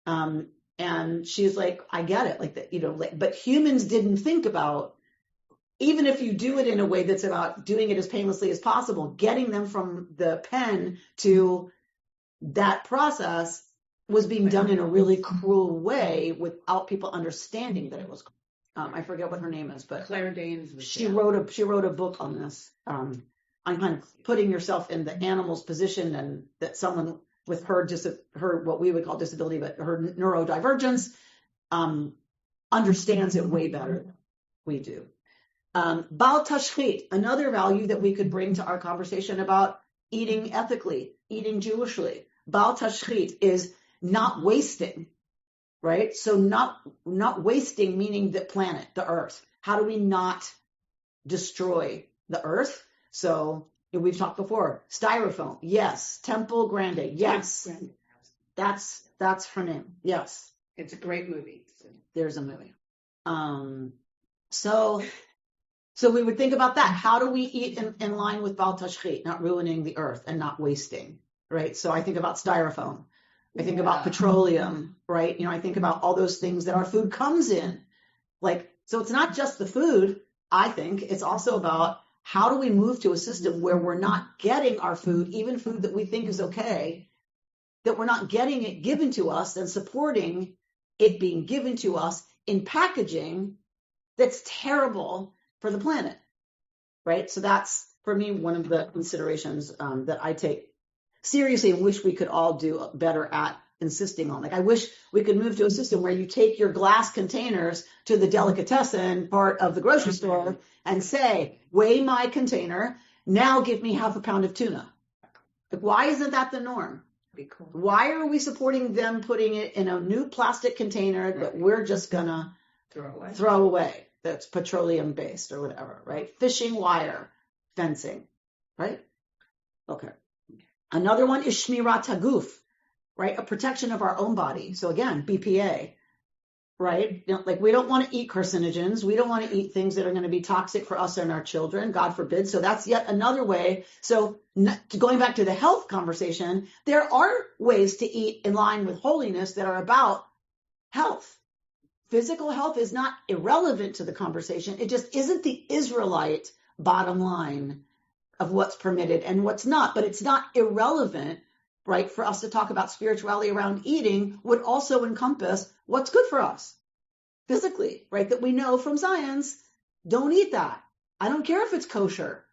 And she's like, I get it. Like that, you know, but humans didn't think about, even if you do it in a way that's about doing it as painlessly as possible, getting them from the pen to that process was being done in a really cruel way without people understanding that it was. I forget what her name is, but Claire Danes. She wrote a book on this. On kind of putting yourself in the animal's position, and that someone with her what we would call disability, but her neurodivergence, understands it way better than we do. Bal tashchit, another value that we could bring to our conversation about eating ethically, eating Jewishly. Bal tashchit is not wasting, right? So not wasting, meaning the planet, the earth. How do we not destroy the earth? So we've talked before, styrofoam, yes. Temple Grande, yes. That's her name, yes. It's a great movie. There's a movie. So we would think about that. How do we eat in line with Bal Tashchit, not ruining the earth and not wasting, right? So I think about styrofoam. I think about petroleum, right? You know, I think about all those things that our food comes in. Like, so it's not just the food, I think. It's also about how do we move to a system where we're not getting our food, even food that we think is okay, that we're not getting it given to us and supporting it being given to us in packaging that's terrible for the planet, right? So that's, for me, one of the considerations that I take seriously and wish we could all do better at insisting on. Like, I wish we could move to a system where you take your glass containers to the delicatessen part of the grocery store and say, weigh my container, now give me half a pound of tuna. Like, why isn't that the norm? Cool. Why are we supporting them putting it in a new plastic container that we're just gonna throw away? That's petroleum based or whatever, right? Fishing wire, fencing, right? Okay. Another one is shmirat haguf, right? A protection of our own body. So again, BPA, right? You know, like, we don't want to eat carcinogens. We don't want to eat things that are going to be toxic for us and our children, God forbid. So that's yet another way. So going back to the health conversation, there are ways to eat in line with holiness that are about health. Physical health is not irrelevant to the conversation. It just isn't the Israelite bottom line of what's permitted and what's not. But it's not irrelevant, right, for us to talk about spirituality around eating would also encompass what's good for us physically, right? That we know from science, don't eat that. I don't care if it's kosher.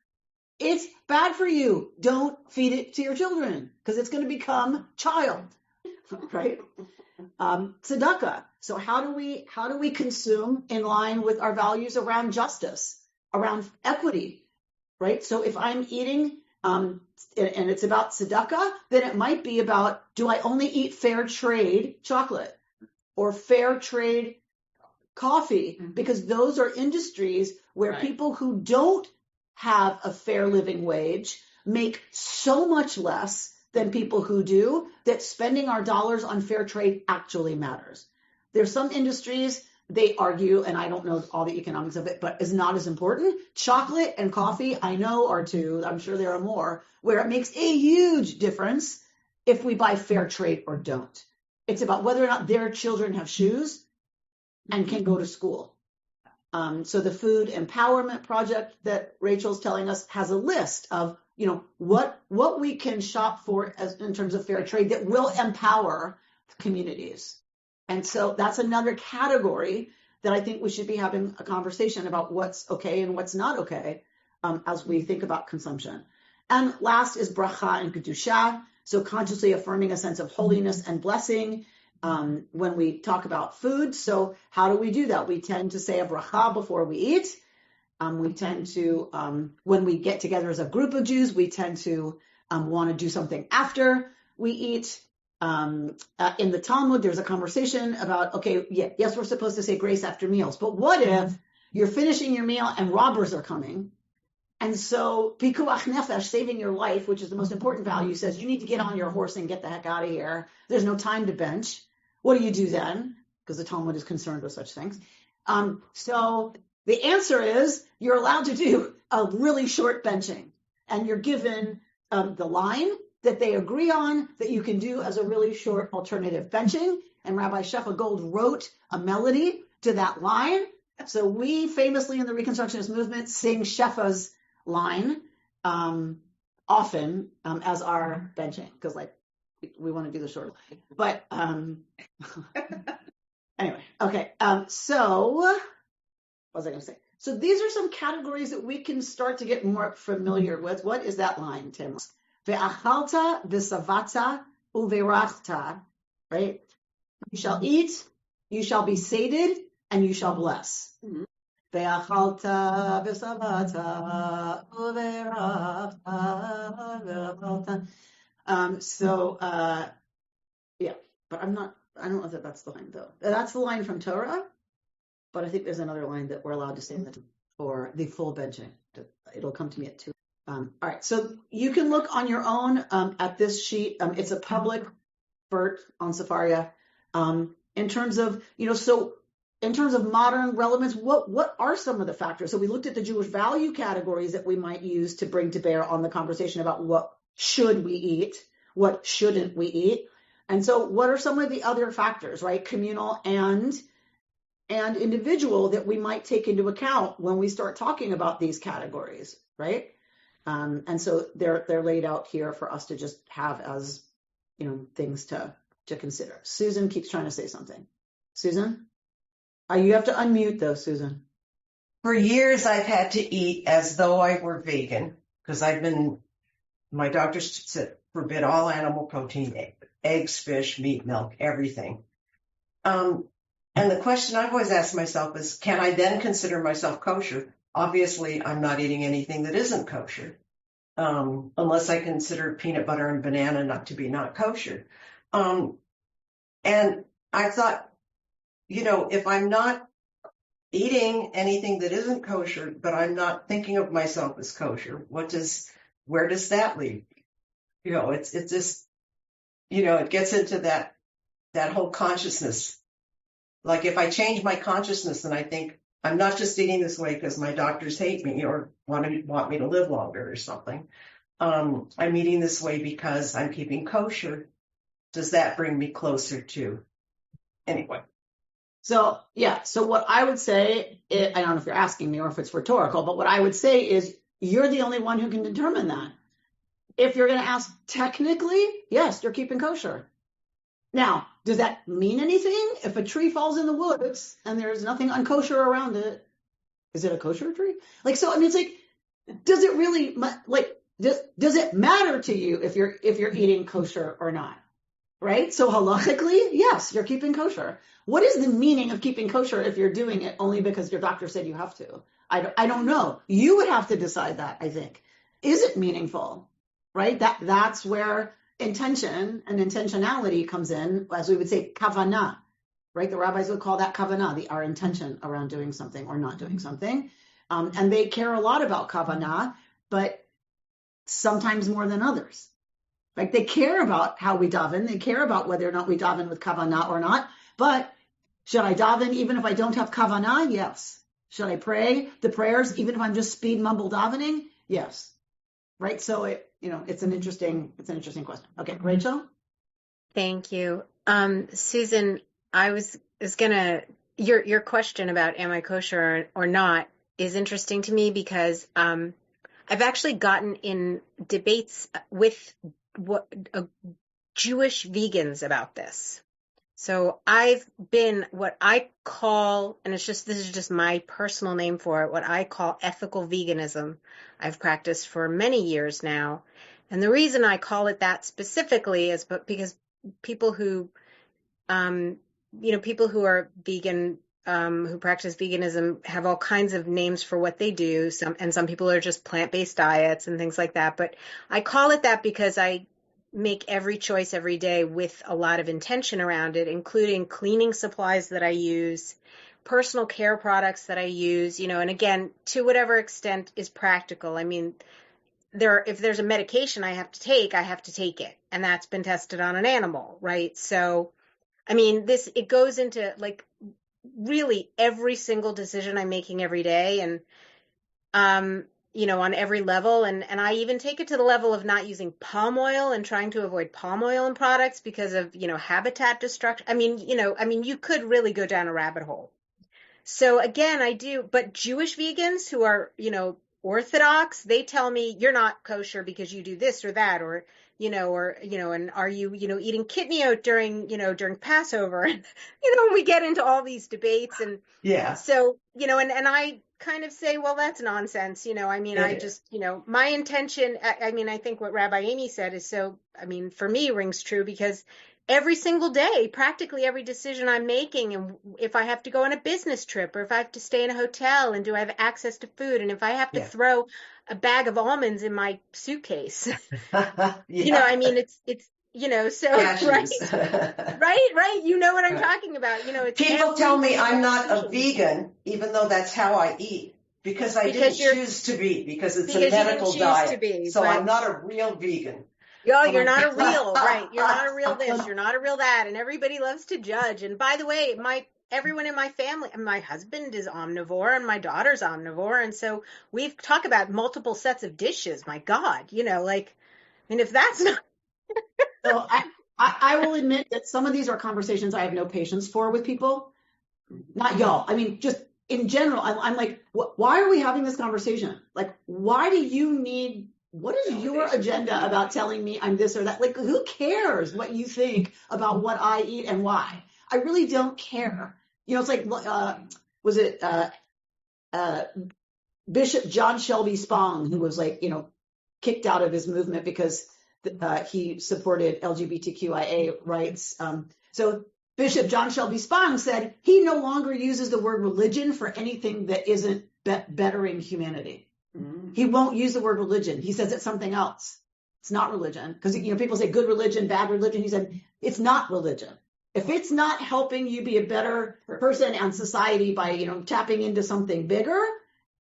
It's bad for you. Don't feed it to your children because it's going to become child, right? Tzedakah. So how do we consume in line with our values around justice, around equity, right? So if I'm eating, and it's about tzedakah, then it might be about, do I only eat fair trade chocolate or fair trade coffee? Because those are industries where people who don't have a fair living wage make so much less than people who do, that spending our dollars on fair trade actually matters. There's some industries, they argue, and I don't know all the economics of it, but is not as important. Chocolate and coffee, I know, are two. I'm sure there are more, where it makes a huge difference if we buy fair trade or don't. It's about whether or not their children have shoes and can go to school. So the Food Empowerment Project that Rachel's telling us has a list of, you know, what we can shop for as in terms of fair trade that will empower communities. And so that's another category that I think we should be having a conversation about what's okay and what's not okay as we think about consumption. And last is bracha and kedusha, so consciously affirming a sense of holiness and blessing when we talk about food. So how do we do that? We tend to say a bracha before we eat. We tend to, when we get together as a group of Jews, we tend to want to do something after we eat. In the Talmud, there's a conversation about, okay, yes, we're supposed to say grace after meals, but what if you're finishing your meal and robbers are coming And so pikuach nefesh, saving your life, which is the most important value, says you need to get on your horse and get the heck out of here. There's no time to bench. What do you do then? Because the Talmud is concerned with such things. So the answer is you're allowed to do a really short benching, and you're given the line that they agree on that you can do as a really short alternative benching. And Rabbi Shefa Gold wrote a melody to that line. So we famously in the Reconstructionist movement sing Shefa's line often as our benching, because like we want to do the short line. But anyway, okay. So what was I going to say? So these are some categories that we can start to get more familiar with. What is that line, Tim? Ve'achalta v'savata uverachta, right? You shall eat, you shall be sated, and you shall bless. Ve'achalta v'savata uverachta. Yeah, but I don't know if that's the line though. That's the line from Torah, but I think there's another line that we're allowed to say for the full benching. It'll come to me at 2. All right, so you can look on your own at this sheet. It's a public BERT on Sefaria. In terms of, in terms of modern relevance, what are some of the factors? So we looked at the Jewish value categories that we might use to bring to bear on the conversation about what should we eat, what shouldn't we eat. And so what are some of the other factors, right? Communal and individual that we might take into account when we start talking about these categories, right? And so they're laid out here for us to just have as, things to consider. Susan keeps trying to say something. Susan? You have to unmute though, Susan. For years, I've had to eat as though I were vegan because my doctors said forbid all animal protein, eggs, fish, meat, milk, everything. And the question I've always asked myself is, can I then consider myself kosher? Obviously, I'm not eating anything that isn't kosher, unless I consider peanut butter and banana not kosher. And I thought, if I'm not eating anything that isn't kosher, but I'm not thinking of myself as kosher, where does that lead? It's just, it gets into that whole consciousness. Like if I change my consciousness and I think I'm not just eating this way because my doctors hate me or want me to live longer or something. I'm eating this way because I'm keeping kosher. Does that bring me closer to? Anyway. So what I would say, I don't know if you're asking me or if it's rhetorical, but what I would say is you're the only one who can determine that. If you're going to ask technically, yes, you're keeping kosher. Now, does that mean anything? If a tree falls in the woods and there's nothing unkosher around it, is it a kosher tree? It's like, does it really, does it matter to you if you're eating kosher or not? Right? So halachically, yes, you're keeping kosher. What is the meaning of keeping kosher if you're doing it only because your doctor said you have to? I don't know. You would have to decide that, I think. Is it meaningful? Right? That's where intention and intentionality comes in, as we would say, kavanah, right? The rabbis would call that kavanah, our intention around doing something or not doing something. And they care a lot about kavanah, but sometimes more than others. Like they care about how we daven. They care about whether or not we daven with kavanah or not. But should I daven even if I don't have kavanah? Yes. Should I pray the prayers even if I'm just speed mumble davening? Yes. Right? So it's an interesting question. Okay, Rachel? Thank you. Susan, I was gonna, your question about am I kosher or not is interesting to me because I've actually gotten in debates with Jewish vegans about this. So I've been what I call, and this is just my personal name for it, what I call ethical veganism. I've practiced for many years now. And the reason I call it that specifically is because people who are vegan, who practice veganism have all kinds of names for what they do. Some people are just plant-based diets and things like that. But I call it that because I make every choice every day with a lot of intention around it, including cleaning supplies that I use, personal care products that I use, and again, to whatever extent is practical. I mean, if there's a medication I have to take it. And that's been tested on an animal, right? So, I mean, it goes into like really every single decision I'm making every day. And, on every level. And I even take it to the level of not using palm oil and trying to avoid palm oil in products because of, habitat destruction. I mean, you could really go down a rabbit hole. So again, but Jewish vegans who are, Orthodox, they tell me you're not kosher because you do this or that, and are you, eating kitniot during Passover? And, we get into all these debates and so, and I kind of say, well, that's nonsense. I just, my intention, I think what Rabbi Amy said is for me rings true because every single day, practically every decision I'm making, and if I have to go on a business trip or if I have to stay in a hotel and do I have access to food and if I have to throw a bag of almonds in my suitcase, it's, so, right. You know what I'm talking about. It's people tell me I'm not a vegan, even though that's how I eat. Because I didn't choose to be, because it's a medical diet. So I'm not a real vegan. Oh, you're not a real, right. You're not a real this, you're not a real that. And everybody loves to judge. And by the way, everyone in my family, my husband is omnivore and my daughter's omnivore. And so we've talked about multiple sets of dishes. My God, if that's not. So I will admit that some of these are conversations I have no patience for with people. Not y'all. I mean, just in general, I'm like, why are we having this conversation? Like, why do you need, what is your agenda about telling me I'm this or that? Like, who cares what you think about what I eat and why? I really don't care. It's like, was it Bishop John Shelby Spong, who was like, kicked out of his movement because he supported LGBTQIA rights. So Bishop John Shelby Spong said he no longer uses the word religion for anything that isn't bettering humanity. Mm-hmm. He won't use the word religion. He says it's something else. It's not religion. Because, people say good religion, bad religion. He said it's not religion. If it's not helping you be a better person and society by, tapping into something bigger,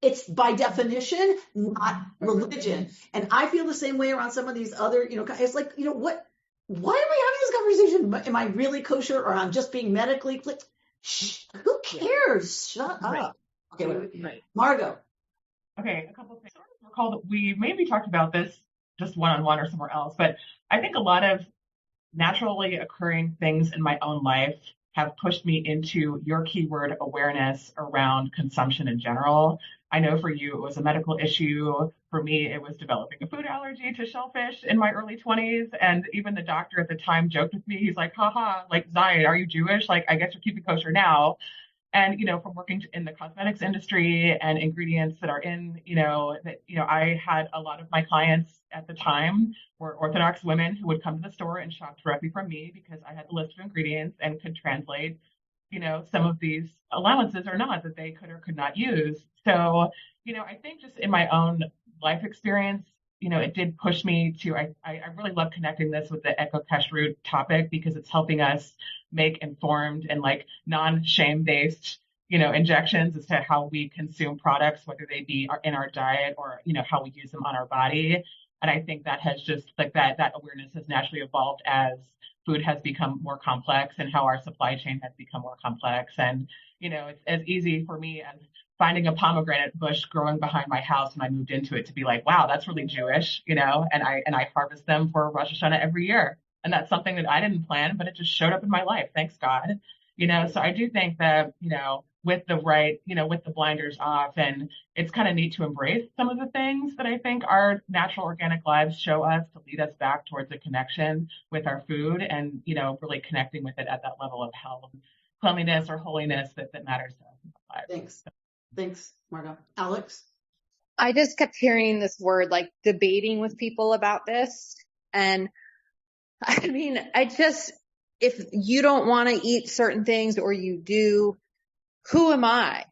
it's by definition not religion. And I feel the same way around some of these other, it's like, what? Why are we having this conversation? Am I really kosher or I'm just being medically? Shh, who cares? Shut up. Okay, wait. Margot. Okay, a couple of things. I recall that we maybe talked about this just one-on-one or somewhere else, but I think a lot of naturally occurring things in my own life have pushed me into your keyword awareness around consumption in general. I know for you, it was a medical issue. For me, it was developing a food allergy to shellfish in my early 20s. And even the doctor at the time joked with me. He's like, haha, like, Zion, are you Jewish? Like, I guess you're keeping kosher now. And, from working in the cosmetics industry and ingredients that are in, I had a lot of my clients at the time were Orthodox women who would come to the store and shop directly from me because I had the list of ingredients and could translate, some of these allowances or not that they could or could not use. So, I think just in my own life experience, it did push me to, I really love connecting this with the Kashrut topic because it's helping us make informed and like non-shame based, injections as to how we consume products, whether they be in our diet or, how we use them on our body. And I think that has just like that awareness has naturally evolved as food has become more complex and how our supply chain has become more complex. And, it's as easy for me as finding a pomegranate bush growing behind my house when I moved into it to be like, wow, that's really Jewish, and I harvest them for Rosh Hashanah every year. And that's something that I didn't plan, but it just showed up in my life. Thanks God. So I do think that, with the right, with the blinders off, and it's kind of neat to embrace some of the things that I think our natural organic lives show us to lead us back towards a connection with our food and, really connecting with it at that level of health, cleanliness or holiness that matters to us in our lives. Thanks, Margo. Alex? I just kept hearing this word, like debating with people about this. And I mean, if you don't want to eat certain things or you do, who am I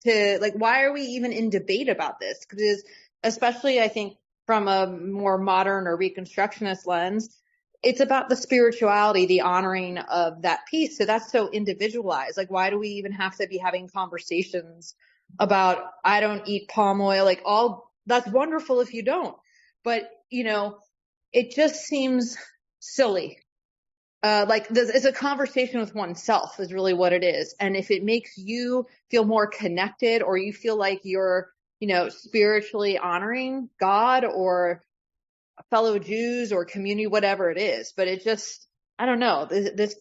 to why are we even in debate about this? Because especially I think from a more modern or reconstructionist lens, it's about the spirituality, the honoring of that piece. So that's so individualized. Like, why do we even have to be having conversations about, I don't eat palm oil? Like, that's wonderful if you don't. But, it just seems silly. It's a conversation with oneself is really what it is. And if it makes you feel more connected, or you feel like you're, spiritually honoring God or fellow Jews or community, whatever it is, but it just, I don't know, this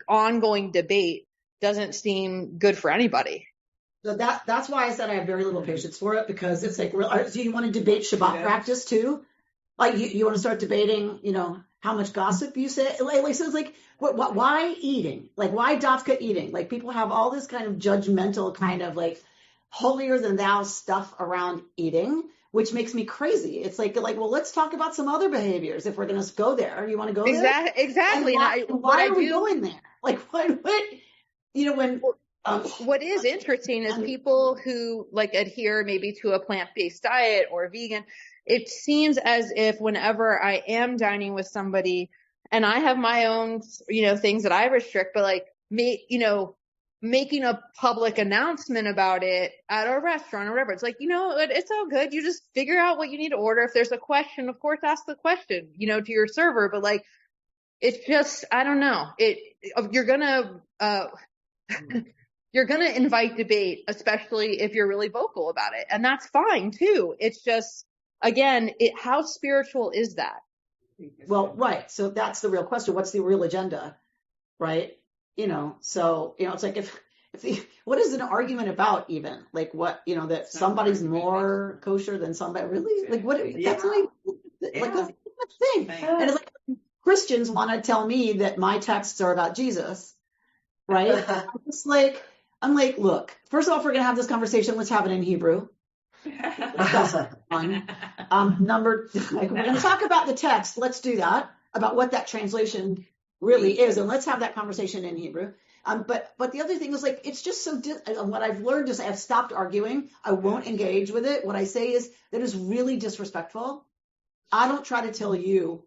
ongoing debate doesn't seem good for anybody. So that's why I said I have very little patience for it, because it's like, do you want to debate Shabbat practice too? Like you want to start debating, how much gossip you say? So it's like, why eating? Like, why dafka eating? Like, people have all this kind of judgmental kind of like holier than thou stuff around eating, which makes me crazy. It's like, well, let's talk about some other behaviors if we're going to go there. You want to go there? Exactly. Why are we going there? Like, when what is interesting is people who like adhere maybe to a plant-based diet or vegan, it seems as if whenever I am dining with somebody and I have my own, things that I restrict, but like making a public announcement about it at a restaurant or whatever. It's like, it's all good. You just figure out what you need to order. If there's a question, of course, ask the question, to your server. But like, it's just, I don't know. You're going to invite debate, especially if you're really vocal about it. And that's fine too. It's just, again, how spiritual is that? Well, right. So that's the real question. What's the real agenda? Right. It's like what is an argument about even? Like what, that somebody's more kosher than somebody, really? Like what, that's not like a thing. And it's like Christians want to tell me that my texts are about Jesus, right? I'm like, look, first of all, if we're going to have this conversation, let's have it in Hebrew. That's fun. We're going to talk about the text. Let's do that, about what that translation really is, and let's have that conversation in Hebrew. But the other thing is, like, it's just so. What I've learned is I've stopped arguing. I won't engage with it. What I say is that is really disrespectful. I don't try to tell you,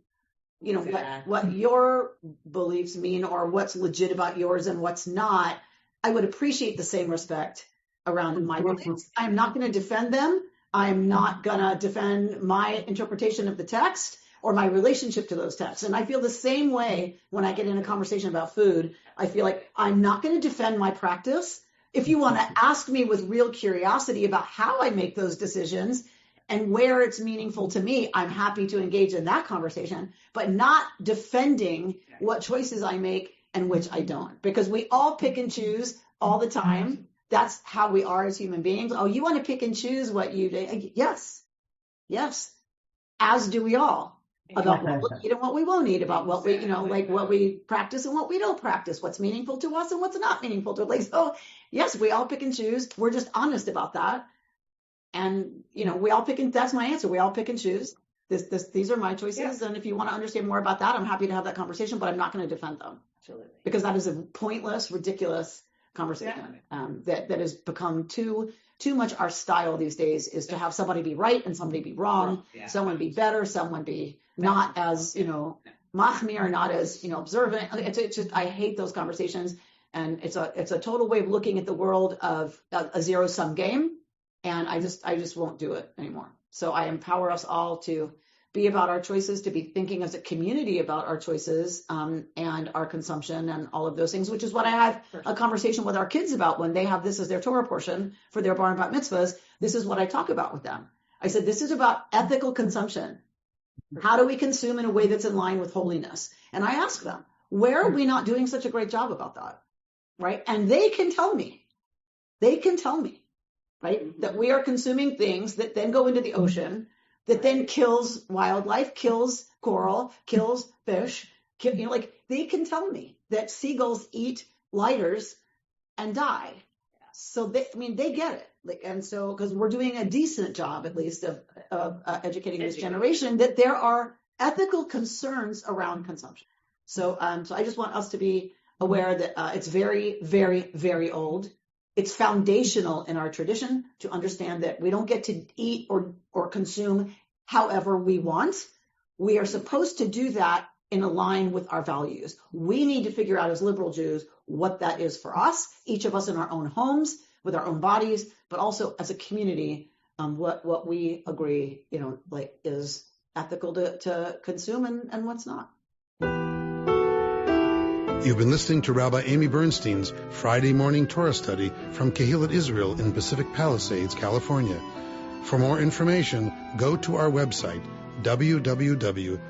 what your beliefs mean or what's legit about yours and what's not. I would appreciate the same respect around my beliefs. I'm not going to defend them. I'm not going to defend my interpretation of the text or my relationship to those texts. And I feel the same way when I get in a conversation about food. I feel like I'm not going to defend my practice. If you want to ask me with real curiosity about how I make those decisions and where it's meaningful to me, I'm happy to engage in that conversation, but not defending what choices I make and which I don't, because we all pick and choose all the time. That's how we are as human beings. Oh, you want to pick and choose what you do? Yes, as do we all. About what we eat and what we won't eat, about what we, like what we practice and what we don't practice, what's meaningful to us and what's not meaningful to us. Like, so yes, we all pick and choose. We're just honest about that. And, we all pick and that's my answer. We all pick and choose. These are my choices. Yeah. And if you want to understand more about that, I'm happy to have that conversation, but I'm not going to defend them. Absolutely. Because that is a pointless, ridiculous conversation that has become too much our style these days, is to have somebody be right and somebody be wrong, someone be better, someone be not as, machmir, not as, observant. It's just, I hate those conversations. And it's a total way of looking at the world of a zero-sum game. And I just won't do it anymore. So I empower us all to be about our choices, to be thinking as a community about our choices, and our consumption and all of those things, which is what I had a conversation with our kids about when they have this as their Torah portion for their bar and bat mitzvahs. This is what I talk about with them. I said, this is about ethical consumption. How do we consume in a way that's in line with holiness? And I ask them, where are we not doing such a great job about that? Right? And they can tell me, right, that we are consuming things that then go into the ocean, that then kills wildlife, kills coral, kills fish. They can tell me that seagulls eat lighters and die. So they get it. And so, because we're doing a decent job, at least, of educating this generation, that there are ethical concerns around consumption. So I just want us to be aware that it's very, very, very old. It's foundational in our tradition to understand that we don't get to eat or consume however we want. We are supposed to do that in line with our values. We need to figure out as liberal Jews what that is for us, each of us in our own homes, with our own bodies, but also as a community, what we agree, like is ethical to consume and what's not. You've been listening to Rabbi Amy Bernstein's Friday morning Torah study from Kehillat Israel in Pacific Palisades, California. For more information, go to our website, www.ourki.org.